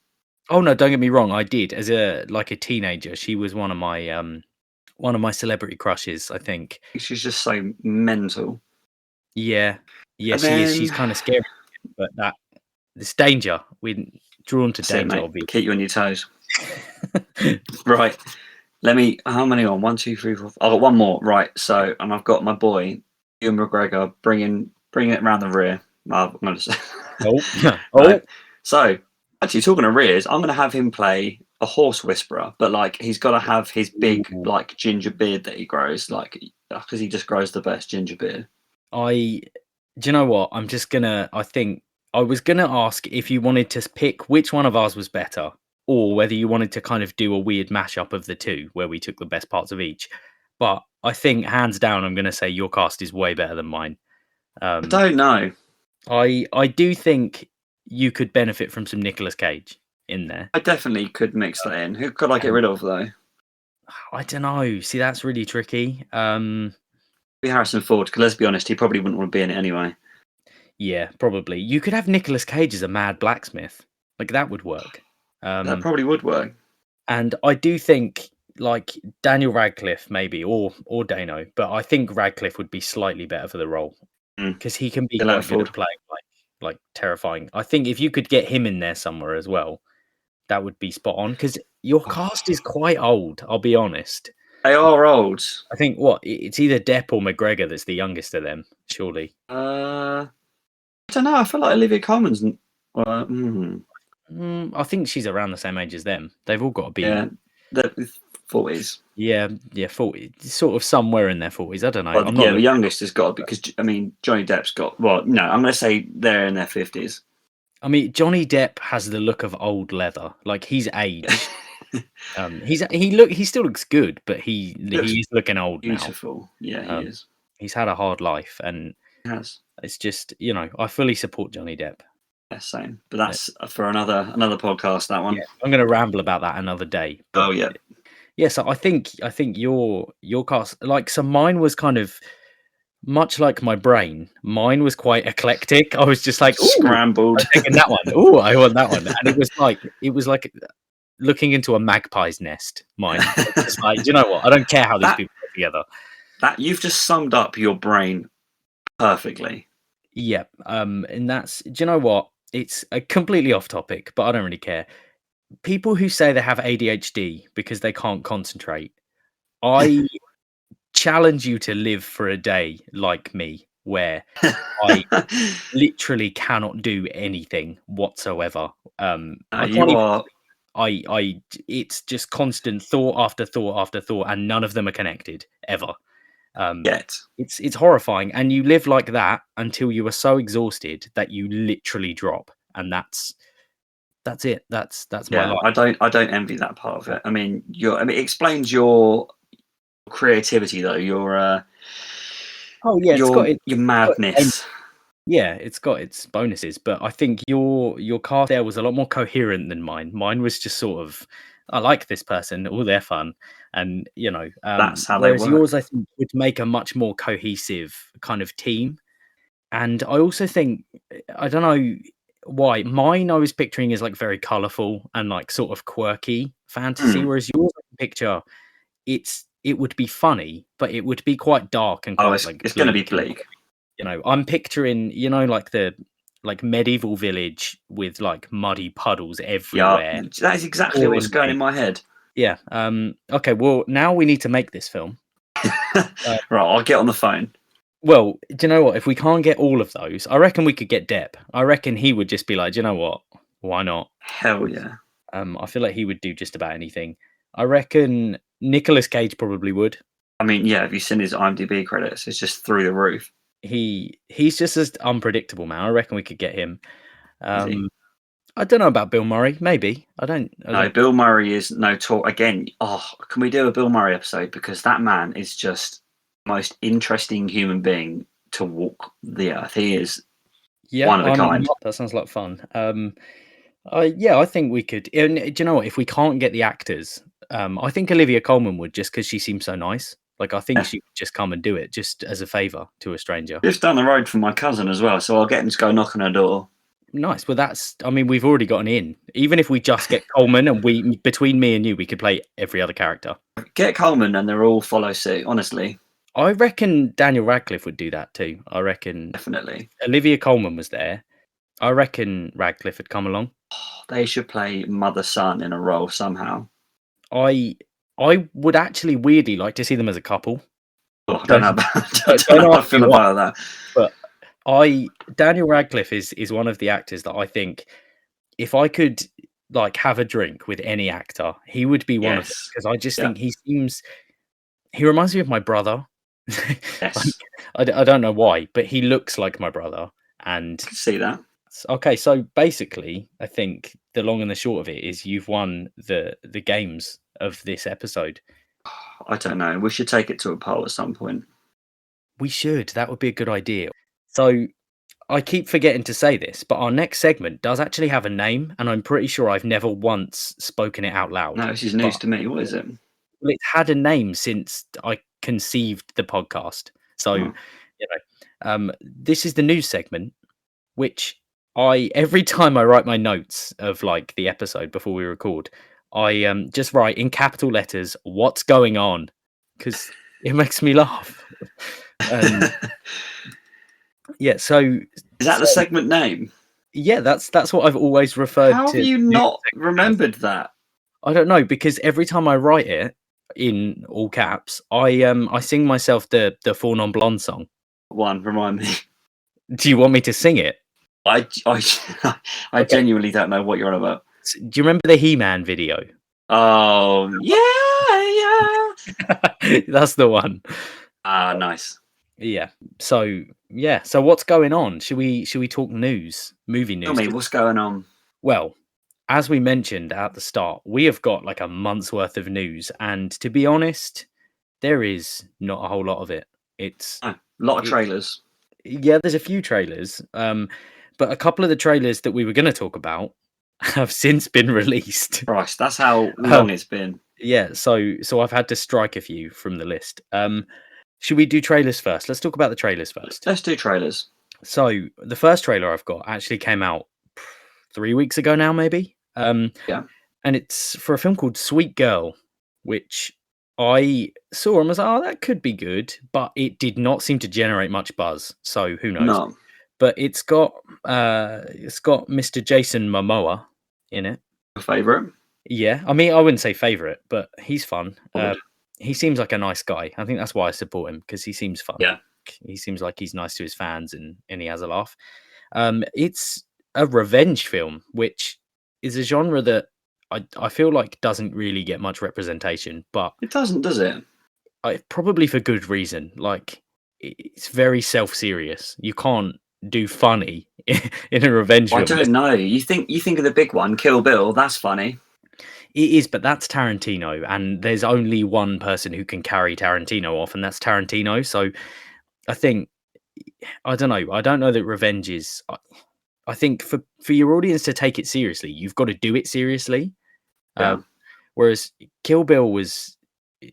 Oh no, don't get me wrong. I did as a teenager. She was one of my celebrity crushes. I think she's just so mental. Yeah, she is. She's kind of scary, but this danger. We're drawn to danger. Obviously. Keep you on your toes. Right. How many on? 1, 2, 3, 4. I've got one more. Right. So, and I've got my boy Ewan McGregor bringing it around the rear. I'm gonna say. Right. So. Actually, talking of rears, I'm going to have him play a horse whisperer, but like he's got to have his big like ginger beard that he grows, like because he just grows the best ginger beard. Do you know what? I think I was going to ask if you wanted to pick which one of ours was better, or whether you wanted to kind of do a weird mashup of the two where we took the best parts of each. But I think hands down, I'm going to say your cast is way better than mine. I don't know. I do think you could benefit from some Nicolas Cage in there. I definitely could mix that in. Who could I get rid of though? I don't know. See, that's really tricky. Be Harrison Ford, because let's be honest, he probably wouldn't want to be in it anyway. Yeah, probably. You could have Nicolas Cage as a mad blacksmith. Like that would work. That probably would work. And I do think like Daniel Radcliffe maybe or Dayno, but I think Radcliffe would be slightly better for the role because he can be quite good at playing like terrifying. I think if you could get him in there somewhere as well, that would be spot on because your cast is quite old. I'll be honest. They are old. I think it's either Depp or McGregor that's the youngest of them. Surely. I don't know. I feel like Olivia Colman's. I think she's around the same age as them. They've all got to be. Yeah, the 40s. Yeah, 40, sort of somewhere in their 40s. I don't know. Well, the youngest has got, because I mean Johnny Depp's got. Well, no, I'm going to say they're in their 50s. I mean, Johnny Depp has the look of old leather. Like he's aged. He still looks good, but he is looking old now. Beautiful. Yeah, he is. He's had a hard life, and he has. It's just, I fully support Johnny Depp. Yeah, same. But that's for another podcast. That one. Yeah, I'm going to ramble about that another day. But, yeah. So I think your cast, so mine was kind of much like my brain. Mine was quite eclectic. I was just like scrambled. I'm taking that one. Oh, I want that one. And it was like looking into a magpie's nest. Mine. It's like, do you know what? I don't care how these people get together. That you've just summed up your brain perfectly. Yeah. And that's, do you know what? It's a completely off topic, but I don't really care. People who say they have ADHD because they can't concentrate, I challenge you to live for a day like me, where I literally cannot do anything whatsoever. It's just constant thought after thought after thought, and none of them are connected ever. It's horrifying, and you live like that until you are so exhausted that you literally drop, and that's it. That's my life. I don't envy that part of it. I mean, it explains your creativity though. Your madness. It's got its bonuses, but I think your cast there was a lot more coherent than mine. Mine was just sort of, I like this person, they're fun, and that's how whereas they work. Yours, I think, would make a much more cohesive kind of team. And I also think, I don't know why, mine I was picturing as like very colourful and like sort of quirky fantasy, whereas yours, I can picture it would be funny, but it would be quite dark and quite it's going to be bleak. I'm picturing, like the medieval village with like muddy puddles everywhere. Yeah, that is exactly what's going in my head. Yeah. Okay. Well, now we need to make this film. Right. I'll get on the phone. Well, do you know what? If we can't get all of those, I reckon we could get Depp. I reckon he would just be like, do you know what? Why not? Hell yeah. I feel like he would do just about anything. I reckon Nicolas Cage probably would. I mean, yeah. Have you seen his IMDb credits? It's just through the roof. He's just as unpredictable, man. I reckon we could get him. I don't know about Bill Murray. Maybe I don't. Bill Murray is no talk again. Oh, can we do a Bill Murray episode? Because that man is just the most interesting human being to walk the earth. He is one of a kind. That sounds like fun. I think we could. And do you know what? If we can't get the actors, I think Olivia Colman would, just because she seems so nice. Like, I think she would just come and do it just as a favour to a stranger. Just down the road from my cousin as well, so I'll get him to go knock on her door. Nice. Well, we've already got an in. Even if we just get Coleman and between me and you, we could play every other character. Get Coleman and they'll all follow suit, honestly. I reckon Daniel Radcliffe would do that too. I reckon. Definitely. Olivia Colman was there. I reckon Radcliffe had come along. They should play mother-son in a role somehow. I would actually weirdly like to see them as a couple. I don't know how I feel about that. But Daniel Radcliffe is one of the actors that I think, if I could like have a drink with any actor, he would be one of them, because I just think he reminds me of my brother. Yes. I don't know why, but he looks like my brother. And I can see that. Okay, so basically, I think the long and the short of it is you've won the games of this episode. I don't know. We should take it to a poll at some point. We should. That would be a good idea. So I keep forgetting to say this, but our next segment does actually have a name, and I'm pretty sure I've never once spoken it out loud. No, this is news to me. What is it? Well, it's had a name since I conceived the podcast. So, this is the news segment, which every time I write my notes of like the episode before we record, I just write in capital letters, "What's going on?" because it makes me laugh. Yeah, so is that the segment name? Yeah, that's what I've always referred How have to you news not segment as. remembered that? I don't know, because every time I write it in all caps, I sing myself the Four Non Blonde song. One, remind me. Do you want me to sing it? I Okay. genuinely don't know what you're on about. Do you remember the He-Man video? Oh, yeah. That's the one. Ah, nice. Yeah. So yeah. So what's going on? Should we talk news, movie Tell news? me, what's going on? Well, as we mentioned at the start, we have got like a month's worth of news, and to be honest, there is not a whole lot of it. It's Oh, a lot of it, trailers. yeah, there's a few trailers, but a couple of the trailers that we were going to talk about have since been released. Christ, that's how Um, long it's been. yeah, so I've had to strike a few from the list. Should we do trailers first? Let's talk about the trailers first. Let's do trailers. So the first trailer I've got actually came out 3 weeks ago now, maybe. Yeah. And it's for a film called Sweet Girl, which I saw and was like, oh, that could be good, but it did not seem to generate much buzz. So who knows? No. But it's got Mr. Jason Momoa in it. Your favourite? Yeah, I mean, I wouldn't say favorite, but he's fun. Good. He seems like a nice guy. I think that's why I support him, because he seems fun. Yeah. He seems like he's nice to his fans, and he has a laugh. It's a revenge film, which is a genre that I feel like doesn't really get much representation, but It doesn't, does it? probably for good reason. Like, it's very self-serious. You can't do funny in a revenge I film. don't know. You think of the big one, Kill Bill. That's funny. It is, but that's Tarantino, and there's only one person who can carry Tarantino off, and that's Tarantino. So I think, I don't know. I don't know that revenge is. I think for your audience to take it seriously, you've got to do it seriously. Yeah. Whereas Kill Bill was,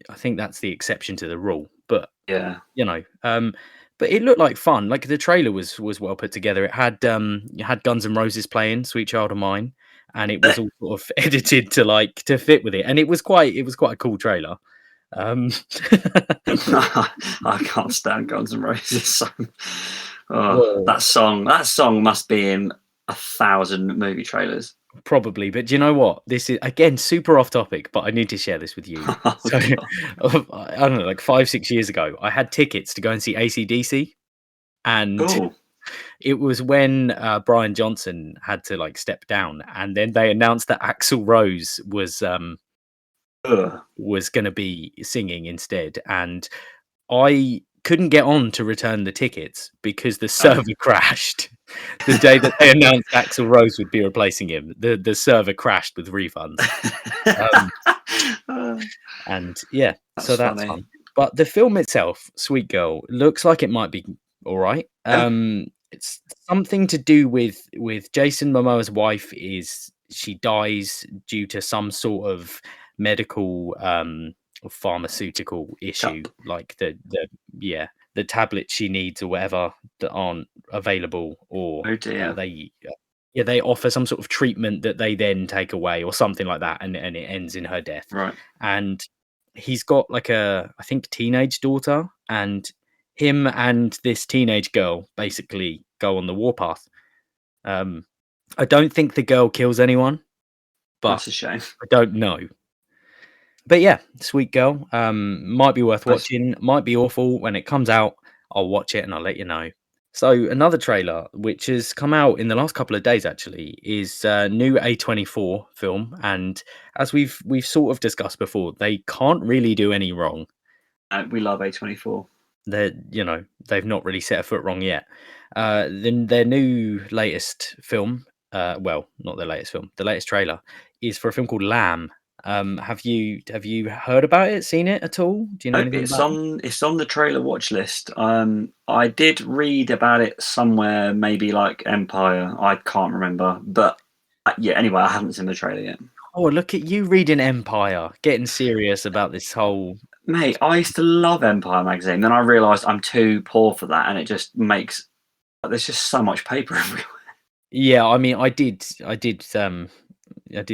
I think that's the exception to the rule. But Yeah. but it looked like fun. Like, the trailer was well put together. It had Guns N' Roses playing "Sweet Child of Mine," and it was all sort of edited to fit with it. And it was quite a cool trailer. I can't stand Guns N' Roses. So, Well, that song must be in 1,000 movie trailers. probably, but do you know what? This is, again, super off topic, but I need to share this with you. Oh, So, God. I don't know, like 5-6 years ago, I had tickets to go and see AC/DC, and Cool. it was when Brian Johnson had to like step down, and then they announced that Axl Rose was Ugh. going to be singing instead, and I couldn't get on to return the tickets because the server crashed the day that they announced Axl Rose would be replacing him. The server crashed with refunds. And yeah, so that's funny. fun. But the film itself, Sweet Girl, looks like it might be all right. Yeah. It's something to do with Jason Momoa's wife. She dies due to some sort of medical or pharmaceutical issue, like the tablets she needs or whatever that aren't available, or Oh dear. they offer some sort of treatment that they then take away or something like that, and it ends in her death. Right. And he's got like I think teenage daughter, and him and this teenage girl basically go on the warpath. I don't think the girl kills anyone, but That's a shame. I don't know. But yeah, Sweet Girl, might be worth Nice. watching, might be awful. When it comes out, I'll watch it and I'll let you know. So another trailer, which has come out in the last couple of days actually, is a new A24 film. And as we've sort of discussed before, they can't really do any wrong. We love A24. They've not really set a foot wrong yet. Then their new latest film, well, not their latest film, the latest trailer is for a film called Lamb. Have you heard about it, seen it at all? Do you know anything about it? It's on the trailer watch list. I did read about it somewhere, maybe like Empire. I can't remember, but yeah. Anyway, I haven't seen the trailer yet. Oh, look at you reading Empire, getting serious about this whole. Mate, I used to love Empire magazine. Then I realised I'm too poor for that, and it just makes there's just so much paper everywhere. Yeah, I mean, I did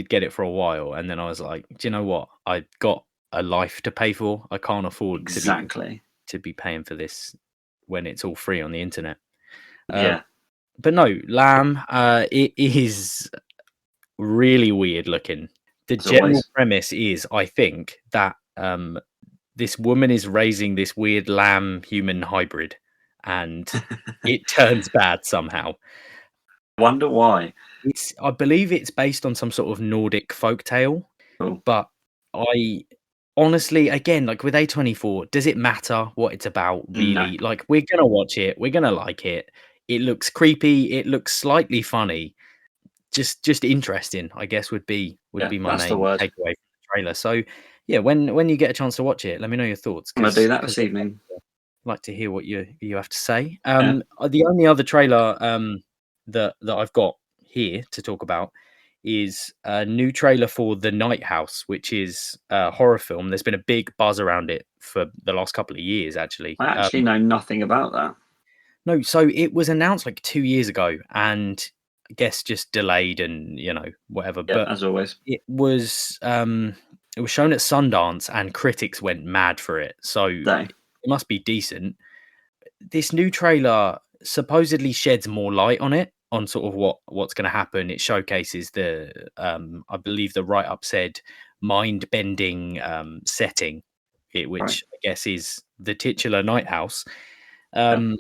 get it for a while, and then I was like, do you know what? I got a life to pay for. I can't afford Exactly. to be paying for this when it's all free on the internet. Yeah. but no, Lamb. It is really weird looking. The As general always. premise is, I think, that this woman is raising this weird lamb human hybrid, and it turns bad somehow. Wonder why. I believe it's based on some sort of Nordic folk tale, Cool. but I honestly, again, like with A24, does it matter what it's about No. really? Like, we're gonna watch it, we're gonna like it. It looks creepy, it looks slightly funny, just interesting, I guess would Yeah, be my that's the main word. takeaway from the trailer. So yeah, when you get a chance to watch it, let me know your thoughts I'm gonna do because that this evening. I'd like to hear what you have to say. The only other trailer that I've got here to talk about is a new trailer for The Night House, which is a horror film. There's been a big buzz around it for the last couple of years, actually. I actually know nothing about that. No, so it was announced like 2 years ago, and I guess just delayed and whatever. Yeah, But as always. it was shown at Sundance, and critics went mad for it. So Day. it must be decent. This new trailer supposedly sheds more light on it, on sort of what's going to happen. It showcases I believe the write up said, mind bending setting, Right. which I guess is the titular Night House. Yeah. Um,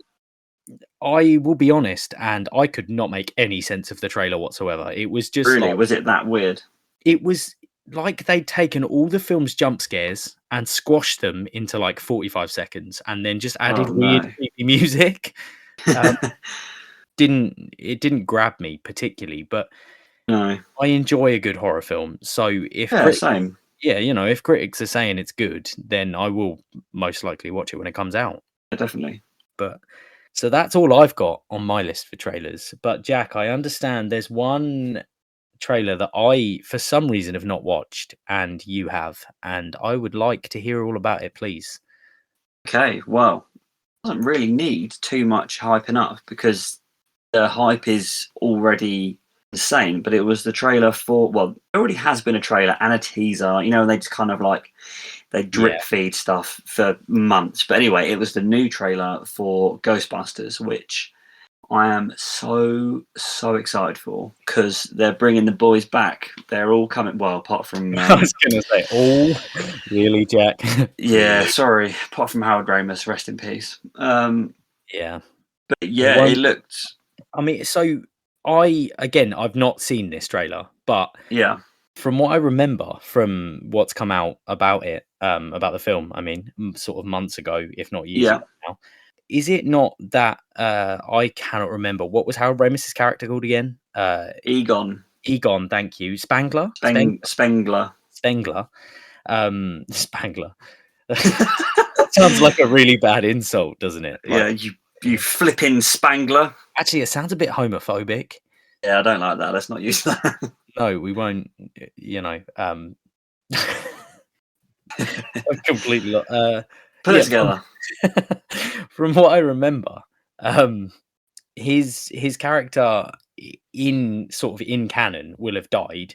I will be honest, and I could not make any sense of the trailer whatsoever. It was just Really? like Was it that weird? it was like they'd taken all the film's jump scares and squashed them into like 45 seconds, and then just Oh added weird no. creepy music. Um, didn't grab me particularly, but No. I enjoy a good horror film. So Yeah, same. if critics are saying it's good, then I will most likely watch it when it comes out. Yeah, definitely. But so that's all I've got on my list for trailers. But Jack, I understand there's one trailer that I, for some reason, have not watched, and you have, and I would like to hear all about it, please. Okay, well, doesn't really need too much hyping up because the hype is already insane. But it was the trailer for, well, there already has been a trailer and a teaser. You know, and they just kind of like they Yeah. drip feed stuff for months. But anyway, it was the new trailer for Ghostbusters, which I am so excited for because they're bringing the boys back. They're all coming. Well, apart from I was gonna say, oh, really, Jack? yeah, Really? sorry, apart from Howard Ramus, rest in peace. Yeah. But The yeah, it one, looked I mean, so I've not seen this trailer, but yeah. from what I remember from what's come out about it, about the film, I mean, sort of months ago, if not years Yeah, ago now, is it not that I cannot remember what was Harold Ramis's character called again? Egon Egon, thank you. Spangler? Spengler. Spengler. Spangler. That sounds like a really bad insult, doesn't it? Like, Yeah, you flipping Spangler. actually, it sounds a bit homophobic. Yeah, I don't like that. Let's not use that. No, we won't. I've completely. Put it Yeah, together. from what I remember, his character in canon will have died,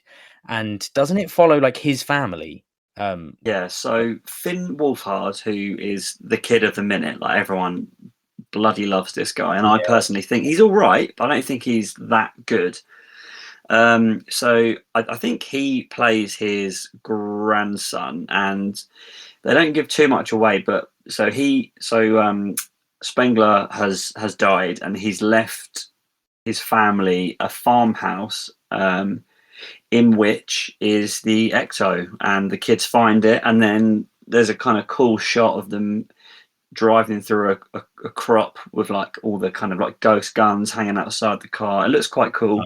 and doesn't it follow like his family? Yeah, so Finn Wolfhard, who is the kid of the minute, like everyone bloody loves this guy, and I Yeah, personally think he's all right, but I don't think he's that good. So I think he plays his grandson, and they don't give too much away. But Spengler has died, and he's left his family a farmhouse. In which is the Ecto, and the kids find it, and then there's a kind of cool shot of them driving through a crop with like all the kind of like ghost guns hanging outside the car. It looks quite cool.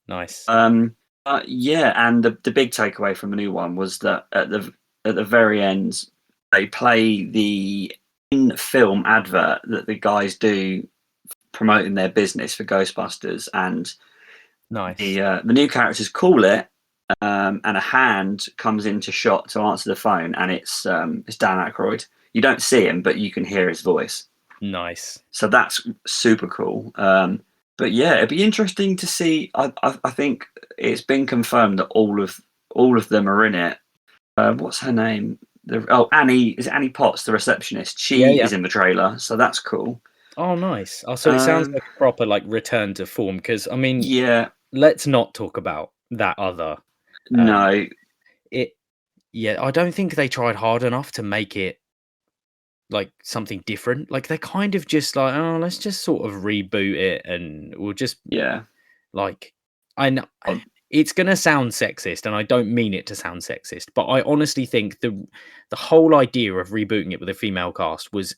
nice. Yeah, and the big takeaway from the new one was that at the very end they play the in-film advert that the guys do promoting their business for Ghostbusters, and Nice. the new characters call it, and a hand comes into shot to answer the phone, and it's Dan Aykroyd. You don't see him, but you can hear his voice. Nice. So that's super cool. But yeah, it'd be interesting to see. I think it's been confirmed that all of them are in it. What's her name? Annie, is it Annie Potts, the receptionist? Yeah, She yeah. is in the trailer, so that's cool. Oh, nice. Oh, so it sounds Um, like a proper like return to form. Because I mean, yeah, let's not talk about that other. Um, no, it yeah, I don't think they tried hard enough to make it like something different. Like they're kind of just like, oh, let's just sort of reboot it, and we'll just yeah, like, I know oh, it's gonna sound sexist, and I don't mean it to sound sexist, but I honestly think the whole idea of rebooting it with a female cast was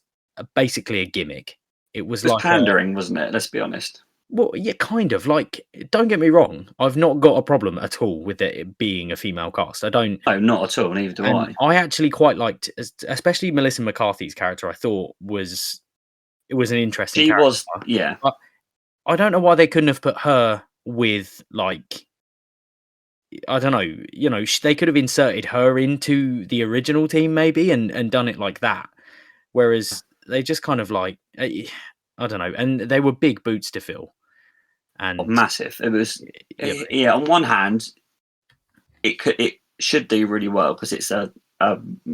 basically a gimmick. It was it was like a pandering, wasn't it? Let's be honest. well, yeah, kind of like. Don't get me wrong, I've not got a problem at all with it being a female cast. I don't, Oh, not at all. Neither do and I. I actually quite liked, especially Melissa McCarthy's character. I thought it was an interesting She was, character. yeah, But I don't know why they couldn't have put her with like I don't know, they could have inserted her into the original team maybe and done it like that. Whereas they just kind of like I don't know, and they were big boots to fill. And massive. It was, yeah, yeah. On one hand, it should do really well because it's a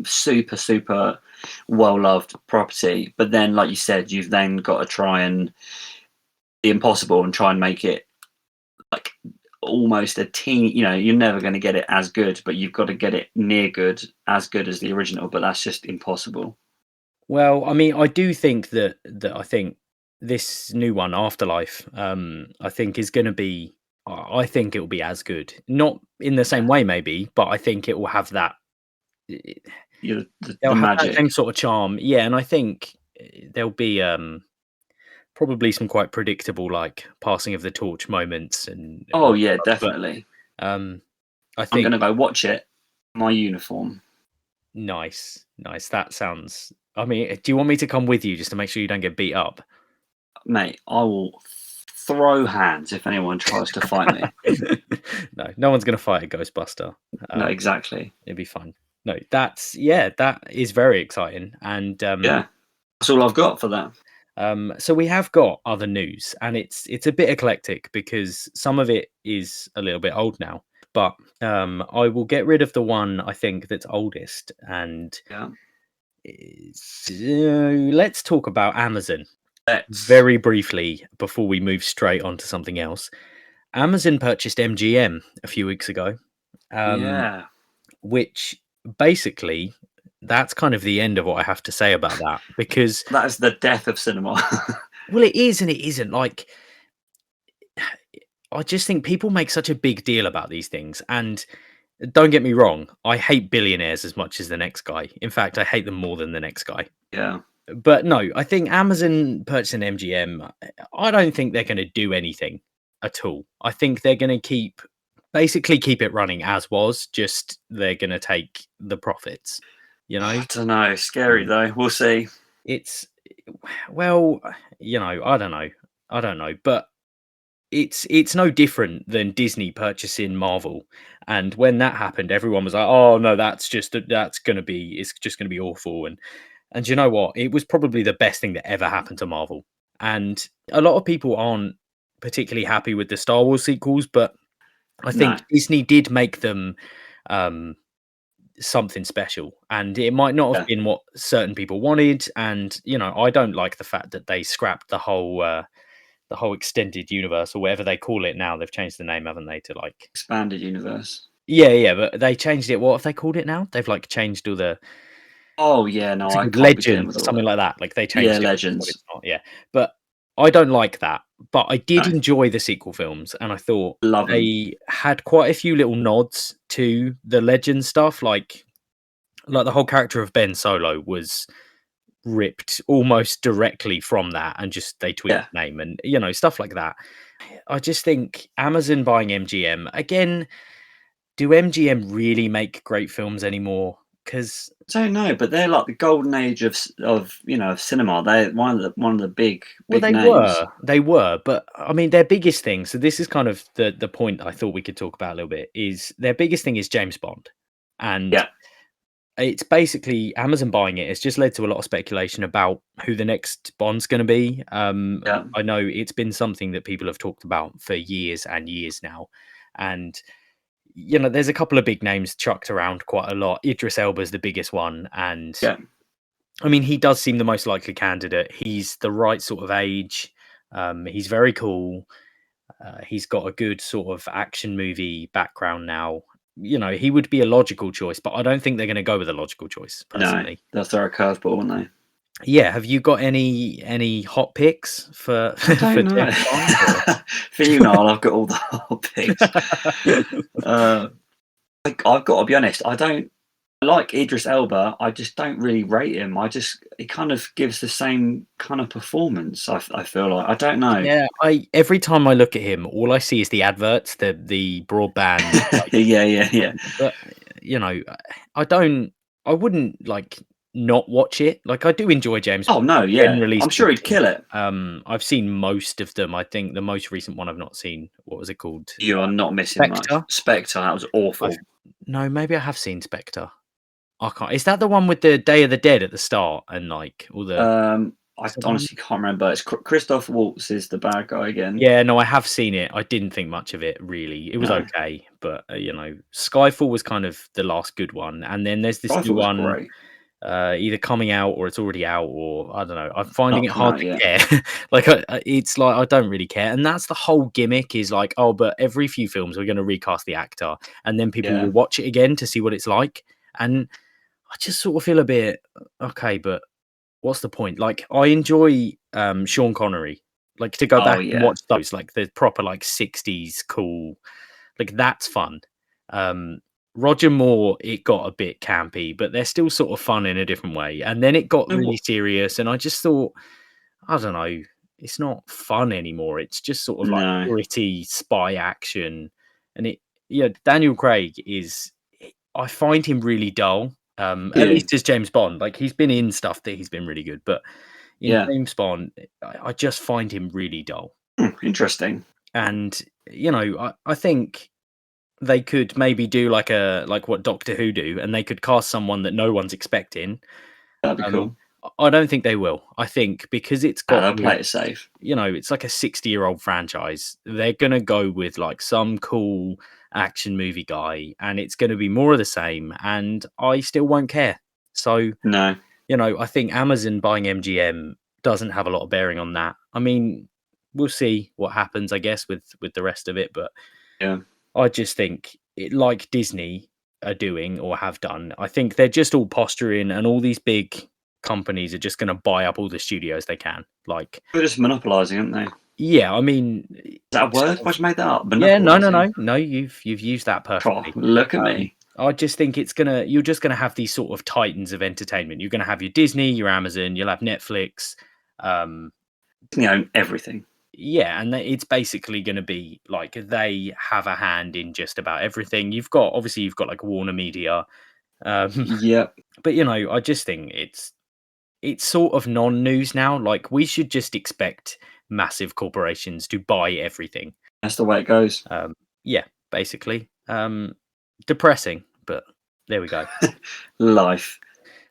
super well loved property. But then, like you said, you've then got to try and the impossible and try and make it like almost a teeny. You know, you're never going to get it as good, but you've got to get it near good, as good as the original. But that's just impossible. well, I mean, I do think that I think this new one, Afterlife, I think is going to be. I think it will be as good, not in the Yeah, same way, maybe, but I think it will have that. the They'll have that magic. same sort of charm, yeah. And I think there'll be probably some quite predictable like passing of the torch moments and Oh yeah, whatever, but definitely. um, I I'm think gonna go watch it. My uniform, nice, nice. That sounds. I mean, do you want me to come with you just to make sure you don't get beat up? mate. I will throw hands if anyone tries to fight me. No, no one's gonna fight a Ghostbuster. No, Um, exactly. it'd be fun. No, that's yeah, that is very exciting. And Yeah, that's all I've got for that. so we have got other news, and it's a bit eclectic because some of it is a little bit old now. But I will get rid of the one I think that's oldest, and Yeah, let's talk about Amazon let's. very briefly before we move straight on to something else. Amazon purchased MGM a few weeks ago, um, Yeah, which basically that's kind of the end of what I have to say about that because that is the death of cinema. well, it is and it isn't. Like I just think people make such a big deal about these things, and don't get me wrong, I hate billionaires as much as the next guy. In fact, I hate them more than the next guy. Yeah, But no, I think Amazon purchasing MGM, I don't think they're going to do anything at all. I think they're going to basically keep it running as was, just they're going to take the profits, you know? I don't know. Scary Um, though. We'll see. it's, well, I don't know. I don't know. But it's no different than Disney purchasing Marvel. And when that happened, everyone was like, "Oh no, it's just gonna be awful." And you know what? It was probably the best thing that ever happened to Marvel. And a lot of people aren't particularly happy with the Star Wars sequels, but I No. think Disney did make them um, something special. And it might not have Yeah, been what certain people wanted. And I don't like the fact that they scrapped the whole extended universe or whatever they call it now. They've changed the name, haven't they? To like expanded universe. yeah, yeah, but they changed it. What have they called it now? They've like changed all the Oh yeah, no, what's it I called? can't be dealing Legends with or all something that. like that. Like they Yeah, changed it to what legends. it's not. Yeah, but I don't like that. But I did No, enjoy the sequel films, and I thought love them. they had quite a few little nods to the legend stuff, like the whole character of Ben Solo was ripped almost directly from that, and just they tweaked Yeah, the name and stuff like that. I just think Amazon buying MGM again. Do MGM really make great films anymore? Because I don't know, but they're like the golden age of of cinema. They're one of the well, big names. they were, but I mean, their biggest thing. So this is kind of the point I thought we could talk about a little bit. Is their biggest thing is James Bond, and Yeah, it's basically Amazon buying it. It's just led to a lot of speculation about who the next Bond's going to be. yeah. I know it's been something that people have talked about for years and years now, and there's a couple of big names chucked around quite a lot. Idris Elba's the biggest one, and Yeah. I mean, he does seem the most likely candidate. He's the right sort of age. He's very cool. He's got a good sort of action movie background now. You know, he would be a logical choice, but I don't think they're going to go with a logical choice, No, personally. they'll throw a curveball, won't they? Yeah, have you got any hot picks for I for don't know. James Bond? For you, Niall, I've got all the hot picks. I've got to be honest. I don't like Idris Elba. I just don't really rate him. He kind of gives the same kind of performance. I feel like I don't know. Yeah, every time I look at him, all I see is the adverts, the broadband, like, Yeah. but, you know, I wouldn't, like, not watch it. Like, I do enjoy James Oh Bond, no, yeah. generally I'm sure he'd speaking. kill it. I've seen most of them. I think the most recent one I've not seen. What was it called? You are not missing much. Spectre? Spectre, that was I've awful. No, maybe I have seen Spectre. I can't Is that the one with the Day of the Dead at the start and, like, all the I is that the one? honestly can't remember. It's Christoph Waltz is the bad guy again. Yeah, no, I have seen it. I didn't think much of it, really. It was No, okay, but, you know, Skyfall was kind of the last good one, and then there's this new Rifle was one, great. either coming out or it's already out, or I don't know. I'm Not finding it come hard out to yet. care. Like, it's like I don't really care, and that's the whole gimmick is like, "Oh, but every few films we're gonna recast the actor, and then people Yeah. will watch it again to see what it's like," and I just sort of feel a bit, "Okay, but what's the point?" Like, I enjoy, Sean Connery. Like, to go Oh back and yeah. watch those, like, the proper, like, 60s cool, like, that's fun. Um, Roger Moore, it got a bit campy, but they're still sort of fun in a different way, and then it got You know really what? serious, and I just thought, I don't know, it's not fun anymore. It's just sort of like No. gritty spy action, and yeah, Daniel Craig is I find him really dull, at You. least as James Bond. Like, he's been in stuff that he's been really good, but in Yeah. James Bond, I just find him really dull. Interesting. And, you know, I think they could maybe do like what Doctor Who do, and they could cast someone that no one's expecting. That'd be Um, cool. I don't think they will. I think because it's got They'll play this, it safe. you know, it's like a 60-year-old franchise, they're gonna go with, like, some cool action movie guy, and it's gonna be more of the same, and I still won't care. So, No. you know, I think Amazon buying MGM doesn't have a lot of bearing on that. I mean, we'll see what happens, I guess, with the rest of it, but Yeah. I just think like Disney are doing or have done, I think they're just all posturing, and all these big companies are just going to buy up all the studios they can. Like, They're just monopolising, aren't they? Is yeah, I mean, that a word? sort I of- just made that up. yeah, no, no, Monopolising. no, no. You've used that Oh, perfectly. look at me. I just think you're just gonna have these sort of titans of entertainment. You're gonna have your Disney, your Amazon, you'll have Netflix. Um, You own everything. Yeah, and it's basically going to be like they have a hand in just about everything. You've got like Warner Media, um, Yep. but you know, I just think it's sort of non-news now. Like, we should just expect massive corporations to buy everything. That's the way it goes. Yeah, basically, depressing, but there we go. Life.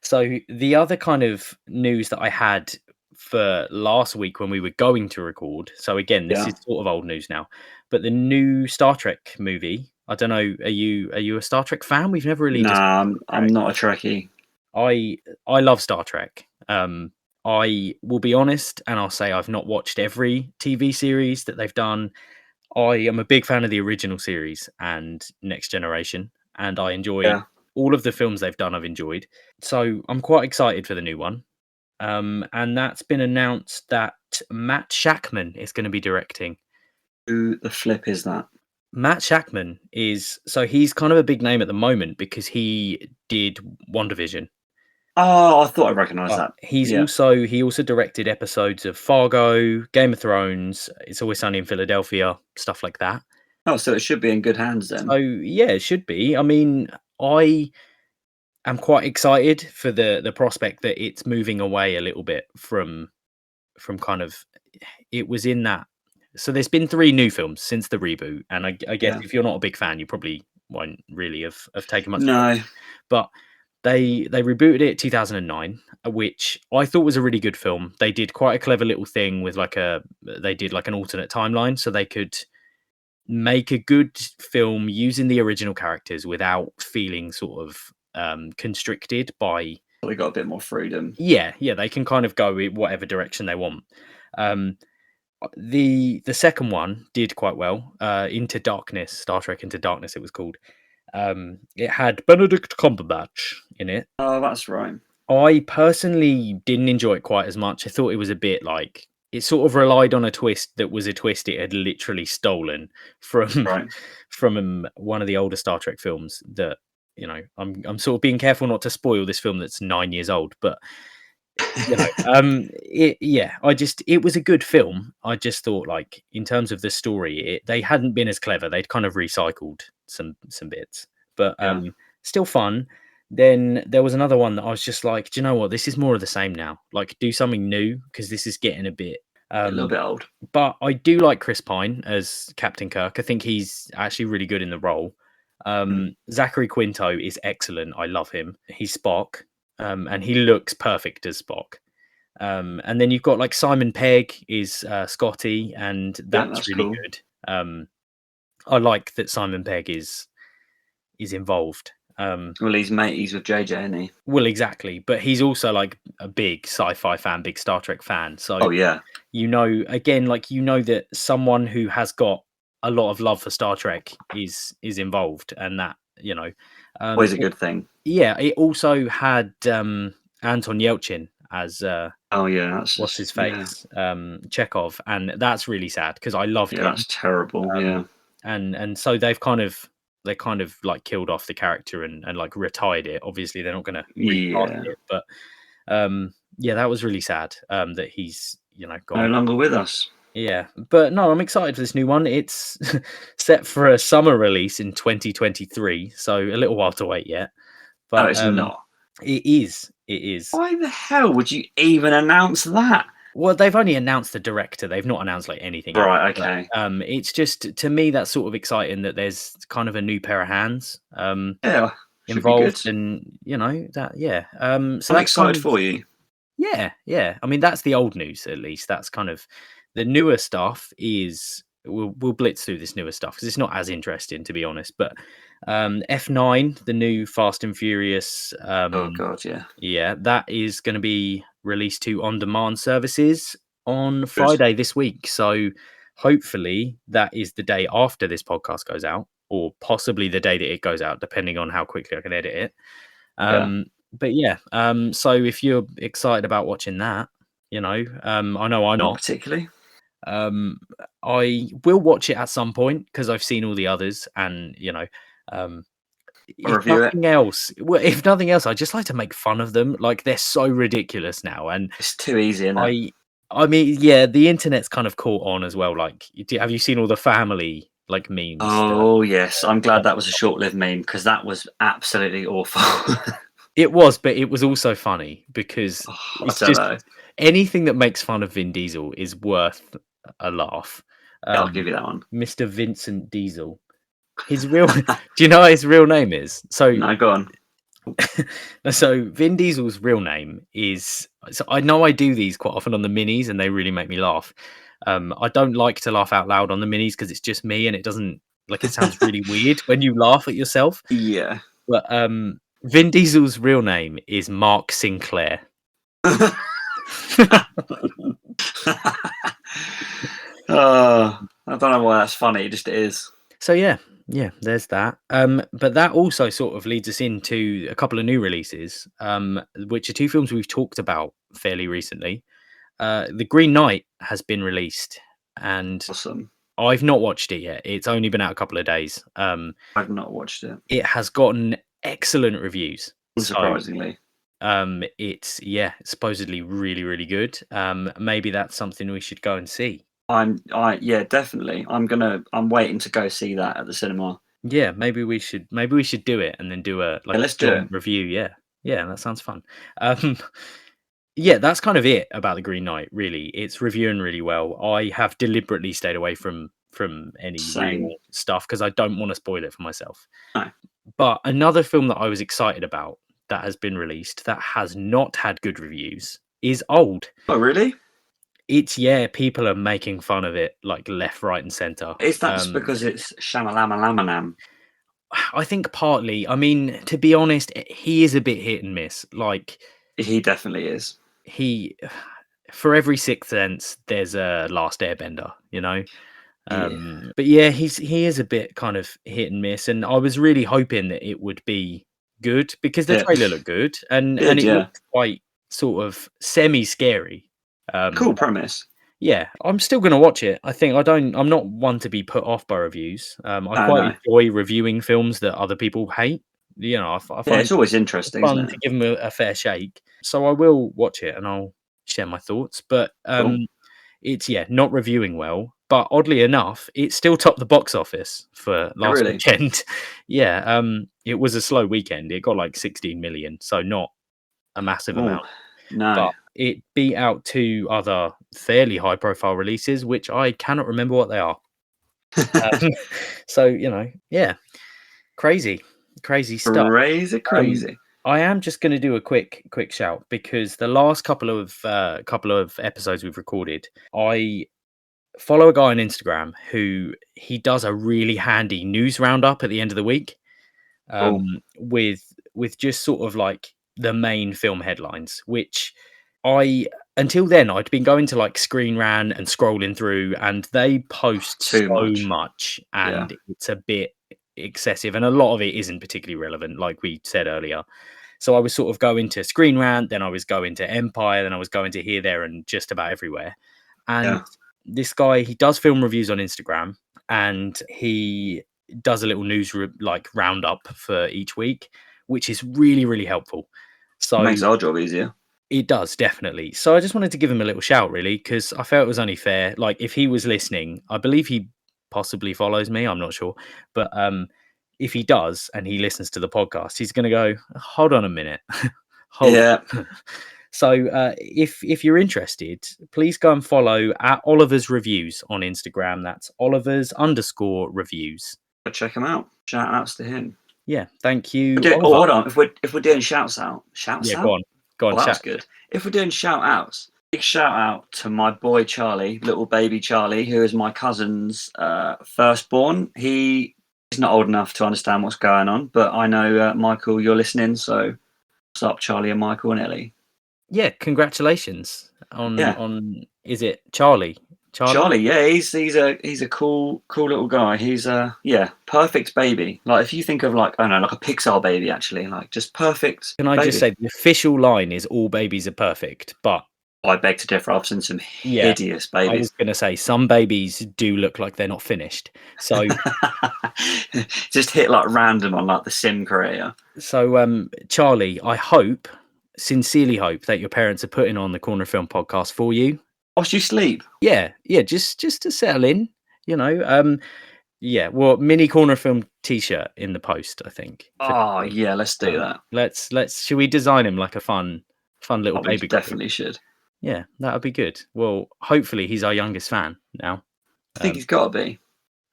So the other kind of news that I had for last week when we were going to record, so again, this Yeah. is sort of old news now, but the new Star Trek movie. I don't know. Are you a Star Trek fan? We've never really discussed Nah, Star I'm Trek. not a Trekkie. I love Star Trek. I will be honest, and I'll say I've not watched every TV series that they've done. I am a big fan of the original series and Next Generation, and I enjoy Yeah. all of the films they've done. I've enjoyed, so I'm quite excited for the new one. And that's been announced that Matt Shackman is going to be directing. Who the flip is that? Matt Shackman he's kind of a big name at the moment because he did WandaVision. Oh, I thought I recognised that. Yeah. He also directed episodes of Fargo, Game of Thrones, It's Always Sunny in Philadelphia, stuff like that. Oh, so it should be in good hands So then. yeah, it should be. I mean, I am quite excited for the prospect that it's moving away a little bit from kind of it was in that. So there's been 3 new films since the reboot, and I guess Yeah. if you're not a big fan, you probably won't really have taken much No. notice. But they rebooted it 2009, which I thought was a really good film. They did quite a clever little thing with they did like an alternate timeline, so they could make a good film using the original characters without feeling sort of constricted by They got a bit more freedom. Yeah, they can kind of go in whatever direction they want. Um, the second one did quite well. Into Darkness, Star Trek Into Darkness, it was called. It had Benedict Cumberbatch in it. Oh, that's right. I personally didn't enjoy it quite as much. I thought it was a bit like it sort of relied on a twist that was a twist it had literally stolen from Right. from one of the older Star Trek films. That I'm sort of being careful not to spoil this film that's 9 years old, but it was a good film. I just thought, like, in terms of the story, they hadn't been as clever. They'd kind of recycled some bits, but Yeah. still fun. Then there was another one that I was just like, do you know what? This is more of the same now. Like, do something new, because this is getting a little bit old. But I do like Chris Pine as Captain Kirk. I think he's actually really good in the role. Zachary Quinto is excellent. I love him. He's Spock, and he looks perfect as Spock. And then you've got like Simon Pegg is Scotty, and that's really cool. good. I like that Simon Pegg is involved. Well, he's with JJ, isn't he? Well, exactly, but he's also like a big sci-fi fan, big Star Trek fan. So, oh yeah, again, like that someone who has got a lot of love for Star Trek is involved, and that always a good thing. Yeah, it also had Anton Yelchin as oh yeah, what's his face, Chekhov, and that's really sad because I loved him. That's terrible. And so they kind of like killed off the character and like retired it. Obviously, they're not going to recast it, but that was really sad that he's gone. No longer with us. Yeah, but no, I'm excited for this new one. It's set for a summer release in 2023, so a little while to wait yet. But no, it's not. It is. Why the hell would you even announce that? Well, they've only announced the director. They've not announced like anything. Right. Okay. But, it's just, to me, that's sort of exciting that there's kind of a new pair of hands. Involved, and that. Yeah. So I'm excited for you. Yeah. I mean, that's the old news. At least that's kind of the newer stuff. We'll blitz through this newer stuff because it's not as interesting, to be honest. But F9, the new Fast and Furious. Oh god, yeah, that is going to be released to on-demand services on Friday this week. So hopefully that is the day after this podcast goes out, or possibly the day that it goes out, depending on how quickly I can edit it. But yeah, so if you're excited about watching that, I know I'm not particularly. I will watch it at some point because I've seen all the others, and if nothing else, I just like to make fun of them. Like, they're so ridiculous now, and it's too easy. I mean, yeah, the internet's kind of caught on as well. Like, have you seen all the family like memes? Oh yes, I'm glad that was a short-lived meme because that was absolutely awful. It was, but it was also funny because it's just anything that makes fun of Vin Diesel is worth a laugh. I'll give you that one. Mr. Vincent Diesel. His real do you know what his real name is? So no, go on. So Vin Diesel's real name is, so I know I do these quite often on the minis and they really make me laugh. I don't like to laugh out loud on the minis because it's just me and it doesn't, like, it sounds really weird when you laugh at yourself. Yeah. But Vin Diesel's real name is Mark Sinclair. I don't know why that's funny. It just is. So yeah, there's that. But that also sort of leads us into a couple of new releases, which are two films we've talked about fairly recently. The Green Knight has been released, and awesome. I've not watched it yet. It's only been out a couple of days. I've not watched it. It has gotten excellent reviews. Unsurprisingly. It's supposedly really, really good. Maybe that's something we should go and see. Definitely. I'm waiting to go see that at the cinema. Yeah, maybe we should do it and then do a let's do it. Review. Yeah, that sounds fun. Yeah, that's kind of it about the Green Knight. Really, it's reviewing really well. I have deliberately stayed away from any real stuff because I don't want to spoil it for myself. No. But another film that I was excited about that has been released that has not had good reviews is Old. Oh, really? It's people are making fun of it like left, right, and center. Is that just because it's Shamalama-Lamanam? I think partly. I mean, to be honest, he is a bit hit and miss. Like He definitely is. he, for every Sixth Sense, there's a Last Airbender. You know. Yeah. But yeah, he is a bit kind of hit and miss, and I was really hoping that it would be good because the Yeah. trailer looked good and Did, it yeah. looked quite sort of semi scary. Cool premise. Yeah, I'm still gonna watch it. I'm not one to be put off by reviews. I No, quite no. enjoy reviewing films that other people hate. You know, I Yeah, find it's always it interesting, isn't fun to it? give them a fair shake. So I will watch it and I'll share my thoughts. But Cool. it's not reviewing well. But oddly enough, it still topped the box office for Oh, last really? weekend. Yeah, it was a slow weekend. It got like 16 million, so not a massive Oh, amount. no. But it beat out two other fairly high profile releases, which I cannot remember what they are. So, yeah, crazy, crazy stuff. Crazy, Um, crazy. I am just going to do a quick shout because the last couple of episodes we've recorded, I follow a guy on Instagram who he does a really handy news roundup at the end of the week, Cool. with just sort of like the main film headlines, which I until then I'd been going to like Screen Rant and scrolling through, and they post Too so much. much, Yeah. and it's a bit excessive, and a lot of it isn't particularly relevant, like we said earlier. So I was sort of going to Screen Rant, then I was going to Empire, then I was going to here, there, and just about everywhere. And Yeah. this guy, he does film reviews on Instagram, and he does a little news like roundup for each week, which is really, really helpful. So Makes our job easier. it does, definitely. So I just wanted to give him a little shout, really, because I felt it was only fair. Like, if he was listening, I believe he possibly follows me. I'm not sure, but if he does and he listens to the podcast, he's going to go, "Hold on a minute, hold." Yeah. So if you're interested, please go and follow at Oliver's Reviews on Instagram. That's Oliver's_reviews. Go check him out. Shout outs to him. Yeah, thank you, Oh, Oliver. hold on. If we're doing shouts out, Yeah, go on. Oh, that's good. If we're doing shout outs, big shout out to my boy Charlie, little baby Charlie, who is my cousin's firstborn. He is not old enough to understand what's going on, but I know Michael, you're listening. So what's up, Charlie and Michael and Ellie? Yeah, congratulations Yeah. on is it Charlie? Charlie, yeah, he's a cool little guy. He's perfect baby. Like if you think of like I don't know, like a Pixar baby actually, like just perfect. Can I just say the official line is all babies are perfect, but I beg to differ. I've seen some yeah, hideous I babies. was going to say some babies do look like they're not finished. So just hit like random on like the sim creator. So Charlie, I sincerely hope that your parents are putting on the Corner Film podcast for you. Whilst you sleep. Yeah, just to settle in, yeah, well, mini Corner Film t-shirt in the post, I think. Oh yeah, let's do that. Should we design him like a fun little baby? We definitely should. Yeah, that would be good. Well, hopefully he's our youngest fan now. I think he's got to be.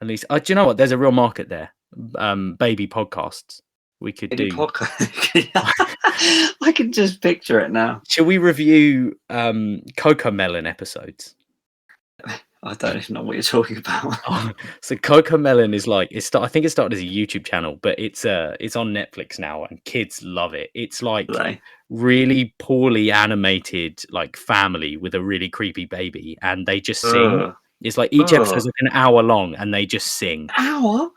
At least, do you know what? There's a real market there. Baby podcasts. We could do. I can just picture it now. Shall we review Coco Melon episodes? I don't even know what you're talking about. So Coco Melon is like I think it started as a YouTube channel, but it's on Netflix now, and kids love it. It's like really poorly animated, like family with a really creepy baby, and they just sing. It's like each episode's like an hour long, and they just sing. Hour?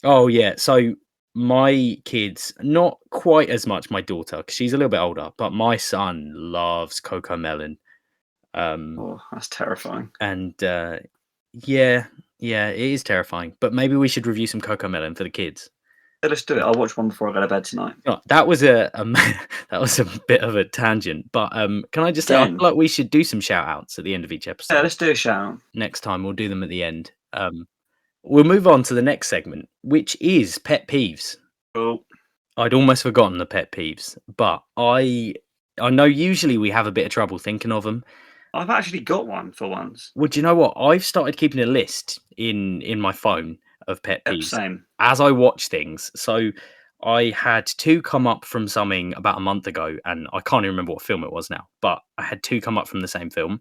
Oh yeah. So my kids, not quite as much my daughter, because she's a little bit older, but my son loves Coco Melon. That's terrifying. And yeah, it is terrifying. But maybe we should review some Coco Melon for the kids. Yeah, let's do it. I'll watch one before I go to bed tonight. That was a bit of a tangent, but can I just say I feel like we should do some shout outs at the end of each episode. Yeah, let's do a shout out. Next time we'll do them at the end. We'll move on to the next segment, which is pet peeves. Cool. I'd almost forgotten the pet peeves, but I know usually we have a bit of trouble thinking of them. I've actually got one for once. Well, do you know what? I've started keeping a list in my phone of pet peeves same. as I watch things. So I had two come up from something about a month ago, and I can't even remember what film it was now, but I had two come up from the same film.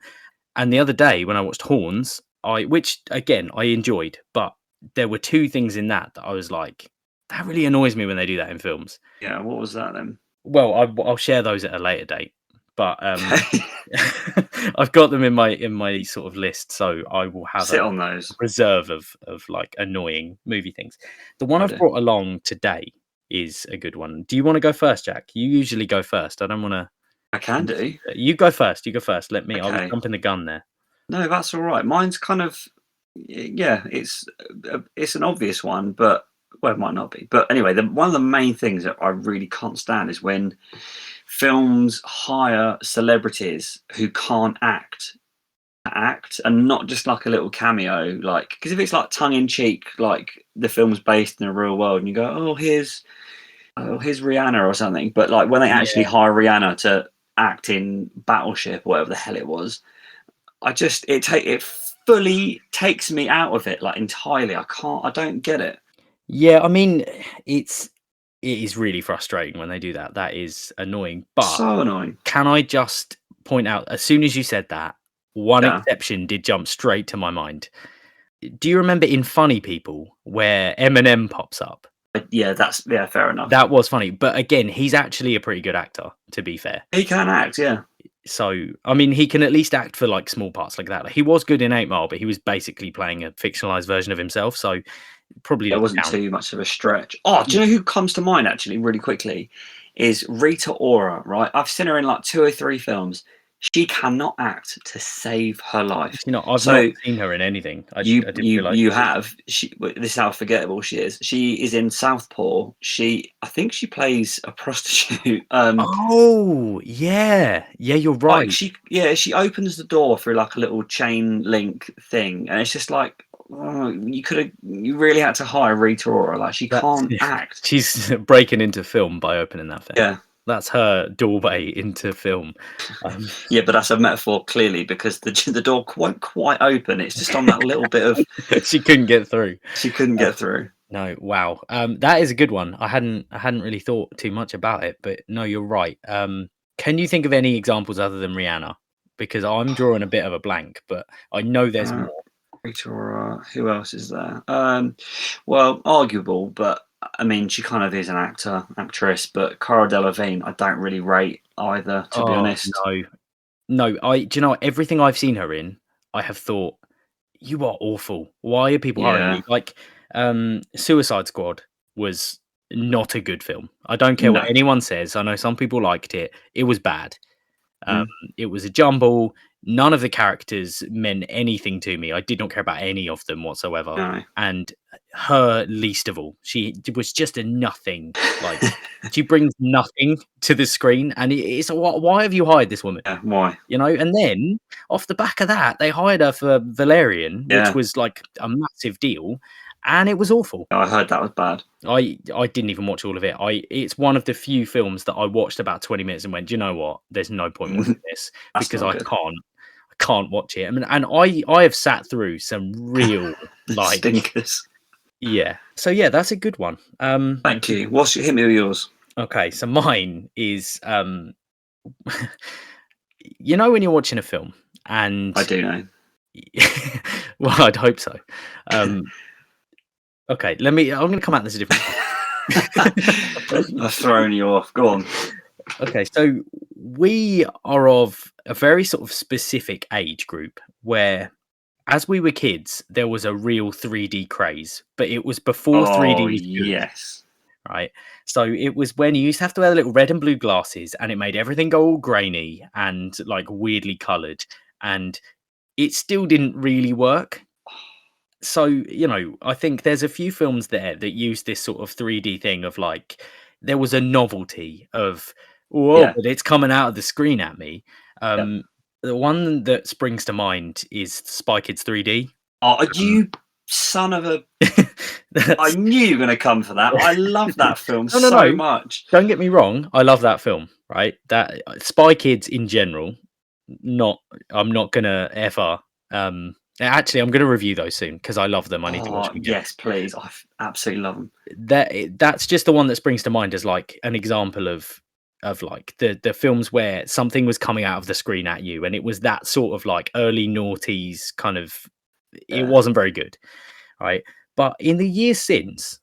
And the other day when I watched Horns, which again I enjoyed, but there were two things in that I was like, That really annoys me when they do that in films. Yeah, what was that then? Well, I'll share those at a later date, but Okay. I've got them in my sort of list, so I will have Sit a on those. reserve of like annoying movie things. The one I I've do. brought along today is a good one. Do you want to go first, Jack? You usually go first. I don't want to. I can do. You go first. You go first. Let me. I was Okay. jumping the gun there. No, that's all right. Mine's kind of, yeah, it's an obvious one, but well, it might not be. But anyway, one of the main things that I really can't stand is when films hire celebrities who can't act and not just like a little cameo, like, because if it's like tongue in cheek, like the film's based in the real world, and you go, here's Rihanna or something, but like when they actually Yeah. hire Rihanna to act in Battleship or whatever the hell it was, it fully takes me out of it, like entirely. I don't get it. Yeah, I mean, it is really frustrating when they do that. That is annoying. But So annoying. can I just point out, as soon as you said that, one Yeah. exception did jump straight to my mind. Do you remember in Funny People where Eminem pops up? Yeah, fair enough. That was funny. But again, he's actually a pretty good actor, to be fair. He can act, yeah. So, I mean, he can at least act for like small parts like that. Like, he was good in 8 Mile, but he was basically playing a fictionalized version of himself. So, probably It doesn't wasn't count. too much of a stretch. Oh, do you know who comes to mind actually, really quickly? Is Rita Ora, right? I've seen her in like 2 or 3 films. She cannot act to save her life. You know, I've not So seen her in anything. I you didn't you realize. you have this is how forgettable she is. She is in Southpaw. I think she plays a prostitute. Oh, yeah. Yeah, you're Like right. she opens the door through like a little chain link thing, and it's just like, oh, you really had to hire Rita Ora. Like she That's can't act. she's breaking into film by opening that thing. Yeah. That's her doorway into film. Yeah, but that's a metaphor clearly, because the door won't quite open. It's just on that little bit of She couldn't get through. she couldn't get through. No, wow. That is a good one. I hadn't really thought too much about it, but no, you're right. Can you think of any examples other than Rihanna? Because I'm drawing a bit of a blank, but I know there's more. Rita Ora, who else is there? Well, arguable, but I mean, she kind of is an actress. But Cara Delevingne, I don't really rate either, to be Oh honest. no. Do you know what? Everything I've seen her in, I have thought, you are awful. Why are people hiring Yeah, you? Like, Suicide Squad was not a good film. I don't care what no. anyone says. I know some people liked it. It was bad. Um, Mm, it was a jumble. None of the characters meant anything to me. I did not care about any of them whatsoever. no. And her least of all. She was just a nothing. Like, she brings nothing to the screen. And it's why have you hired this woman? Yeah, why? You know, and then off the back of that, they hired her for Valerian, which Yeah, was like a massive deal, and it was awful. I heard that was bad. I didn't even watch all of it. It's one of the few films that I watched about 20 minutes and went, "Do you know what? There's no point watching this That's because not I good. can't watch it." I mean, and I have sat through some real like Stinkers. yeah. So yeah, that's a good one. Thank you. Hit me with yours? Okay, so mine is you know when you're watching a film and I do know. well, I'd hope so. Okay, I'm going to come at this a different way. I've thrown you off. Go on. Okay, so we are of a very sort of specific age group where, as we were kids, there was a real 3D craze, but it was before 3D Oh, was good, yes. right? So it was when you used to have to wear the little red and blue glasses, and it made everything go all grainy and like weirdly coloured, and it still didn't really work. So, you know, I think there's a few films there that use this sort of 3D thing of like, there was a novelty of, whoa, Yeah. but it's coming out of the screen at me. Yeah. The one that springs to mind is Spy Kids 3D. Oh, you son of a... I knew you were going to come for that. I love that film so much. Don't get me wrong. I love that film, right? That Spy Kids in general, I'm not going to ever... Actually, I'm going to review those soon because I love them. I need to watch them again. Yes, please. I absolutely love them. That's just the one that springs to mind as like an example of like the films where something was coming out of the screen at you, and it was that sort of like early noughties kind of. It wasn't very good, right? But in the years since,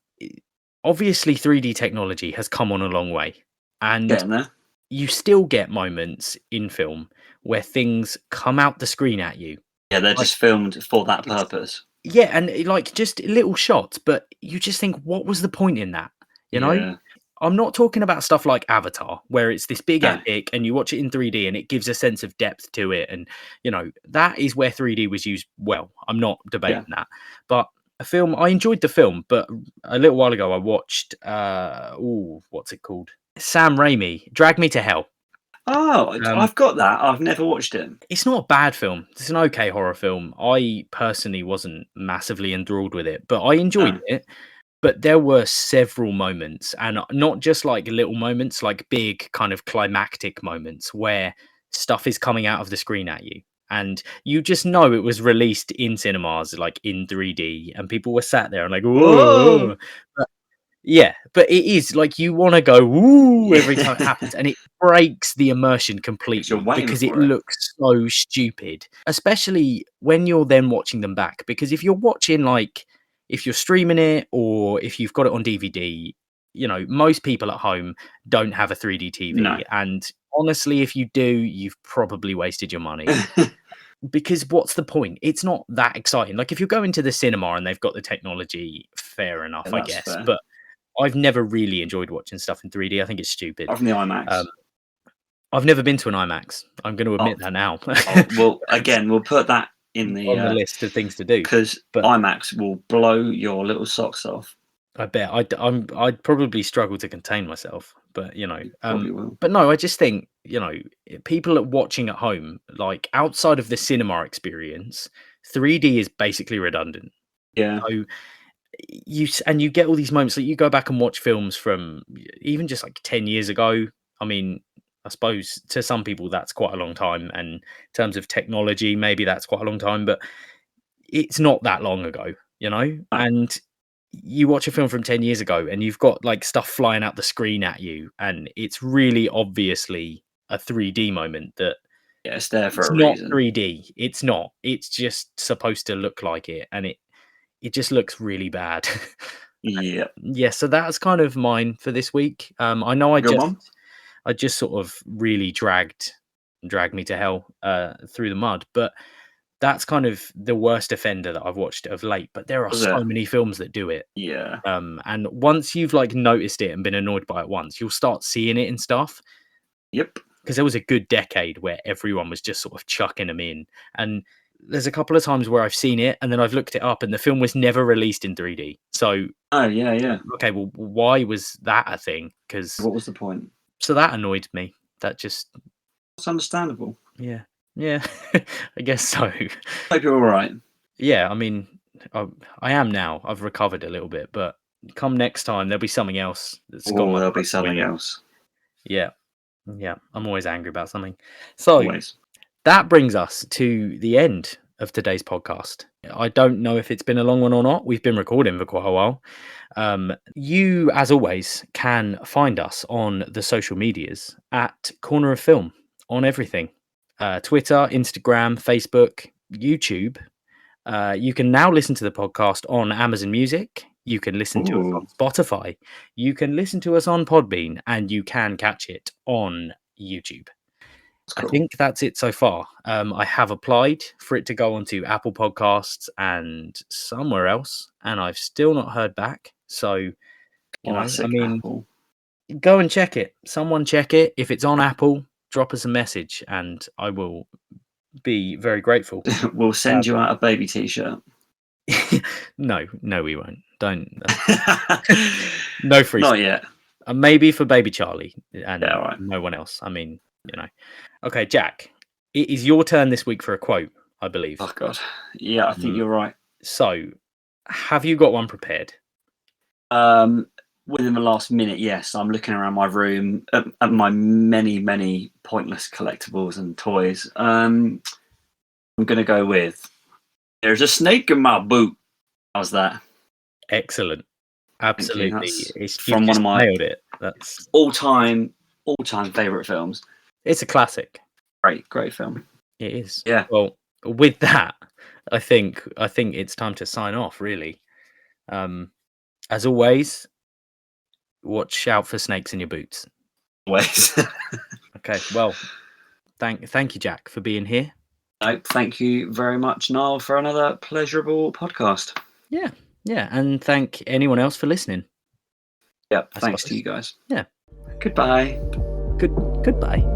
obviously 3D technology has come on a long way, and Getting there. you still get moments in film where things come out the screen at you. Yeah, they're Like, just filmed for that it's purpose. yeah, and like just little shots, but you just think, what was the point in that? You know? Yeah. I'm not talking about stuff like Avatar, where it's this big No. epic and you watch it in 3D and it gives a sense of depth to it. And, that is where 3D was used well. I'm not debating that. But a film, I enjoyed the film, but a little while ago I watched, what's it called? Sam Raimi, Drag Me to Hell. Oh, I've got that. I've never watched it. It's not a bad film. It's an okay horror film. I personally wasn't massively enthralled with it, but I enjoyed it. But there were several moments, and not just like little moments, like big kind of climactic moments where stuff is coming out of the screen at you. And you just know it was released in cinemas, like in 3D, and people were sat there and like, whoa. Whoa! Yeah, but it is like you want to go woo every time it Yeah. happens, and it breaks the immersion You're completely waiting because it for it. looks so stupid, especially when you're then watching them back. Because if you're watching, like, if you're streaming it or if you've got it on DVD, most people at home don't have a 3D TV, No. and honestly, if you do, you've probably wasted your money. Because what's the point? It's not that exciting. Like, if you're going to the cinema and they've got the technology, fair enough, Yeah, I that's guess. fair. But I've never really enjoyed watching stuff in 3D. I think it's stupid. Apart from the IMAX. I've never been to an IMAX. I'm going to admit that now. Well, again, we'll put that in on the list of things to do. because But IMAX will blow your little socks off. I bet I'd probably struggle to contain myself. But Probably will. but no, I just think people watching at home, like outside of the cinema experience, 3D is basically redundant. Yeah. So you get all these moments that you go back and watch films from even just like 10 years ago. I mean, I suppose to some people that's quite a long time, and in terms of technology maybe that's quite a long time, but it's not that long ago. And you watch a film from 10 years ago and you've got like stuff flying out the screen at you, and it's really obviously a 3D moment that Yeah, it's there for it's a not reason. 3D. It's not. It's just supposed to look like it, and it just looks really bad. Yeah. Yeah, so that's kind of mine for this week. I know Good one. I just sort of really dragged Me to Hell through the mud, but that's kind of the worst offender that I've watched of late. But there are Was so it? many films that do it. Yeah. And once you've like noticed it and been annoyed by it once, you'll start seeing it in stuff. Yep. Because there was a good decade where everyone was just sort of chucking them in. And there's a couple of times where I've seen it and then I've looked it up and the film was never released in 3D. So, Oh, yeah. okay, well, why was that a thing? Because What was the point? so that annoyed me. That just, It's understandable. yeah, I guess so. Hope you're all right. Yeah, I mean, I am now. I've recovered a little bit, but come next time, there'll be something else that's got Oh, my there'll be blood something boiling. else. Yeah, I'm always angry about something. So Always. that brings us to the end of today's podcast. I don't know if it's been a long one or not. We've been recording for quite a while. You, as always, can find us on the social medias at Corner of Film on everything. Twitter, Instagram, Facebook, YouTube. You can now listen to the podcast on Amazon Music. You can listen to us on Spotify. You can listen to us on Podbean, and you can catch it on YouTube. Cool. I think that's it so far. I have applied for it to go onto Apple Podcasts and somewhere else, and I've still not heard back. So, Classic I mean, Apple. go and check it. Someone check it. If it's on Apple, drop us a message, and I will be very grateful. We'll send you out a baby t-shirt. No, we won't. Don't. No free. Not yet. Maybe for baby Charlie and Yeah, all right. no one else. I mean, Okay, Jack, it is your turn this week for a quote, I believe. Oh God. Yeah, I think you're right. So, have you got one prepared? Within the last minute, yes. I'm looking around my room at my many pointless collectibles and toys. I'm going to go with, "There's a snake in my boot." How's that? Excellent. Absolutely. From one of my nailed it. That's all-time favorite films. It's a classic. Great film. It is. Yeah. Well, with that, I think it's time to sign off, really. As always, watch out for snakes in your boots. Ways. Okay, well, thank you, Jack, for being here. Thank you very much, Niall, for another pleasurable podcast. Yeah, and thank anyone else for listening. Yep, thanks to you guys. Yeah. Goodbye. Goodbye.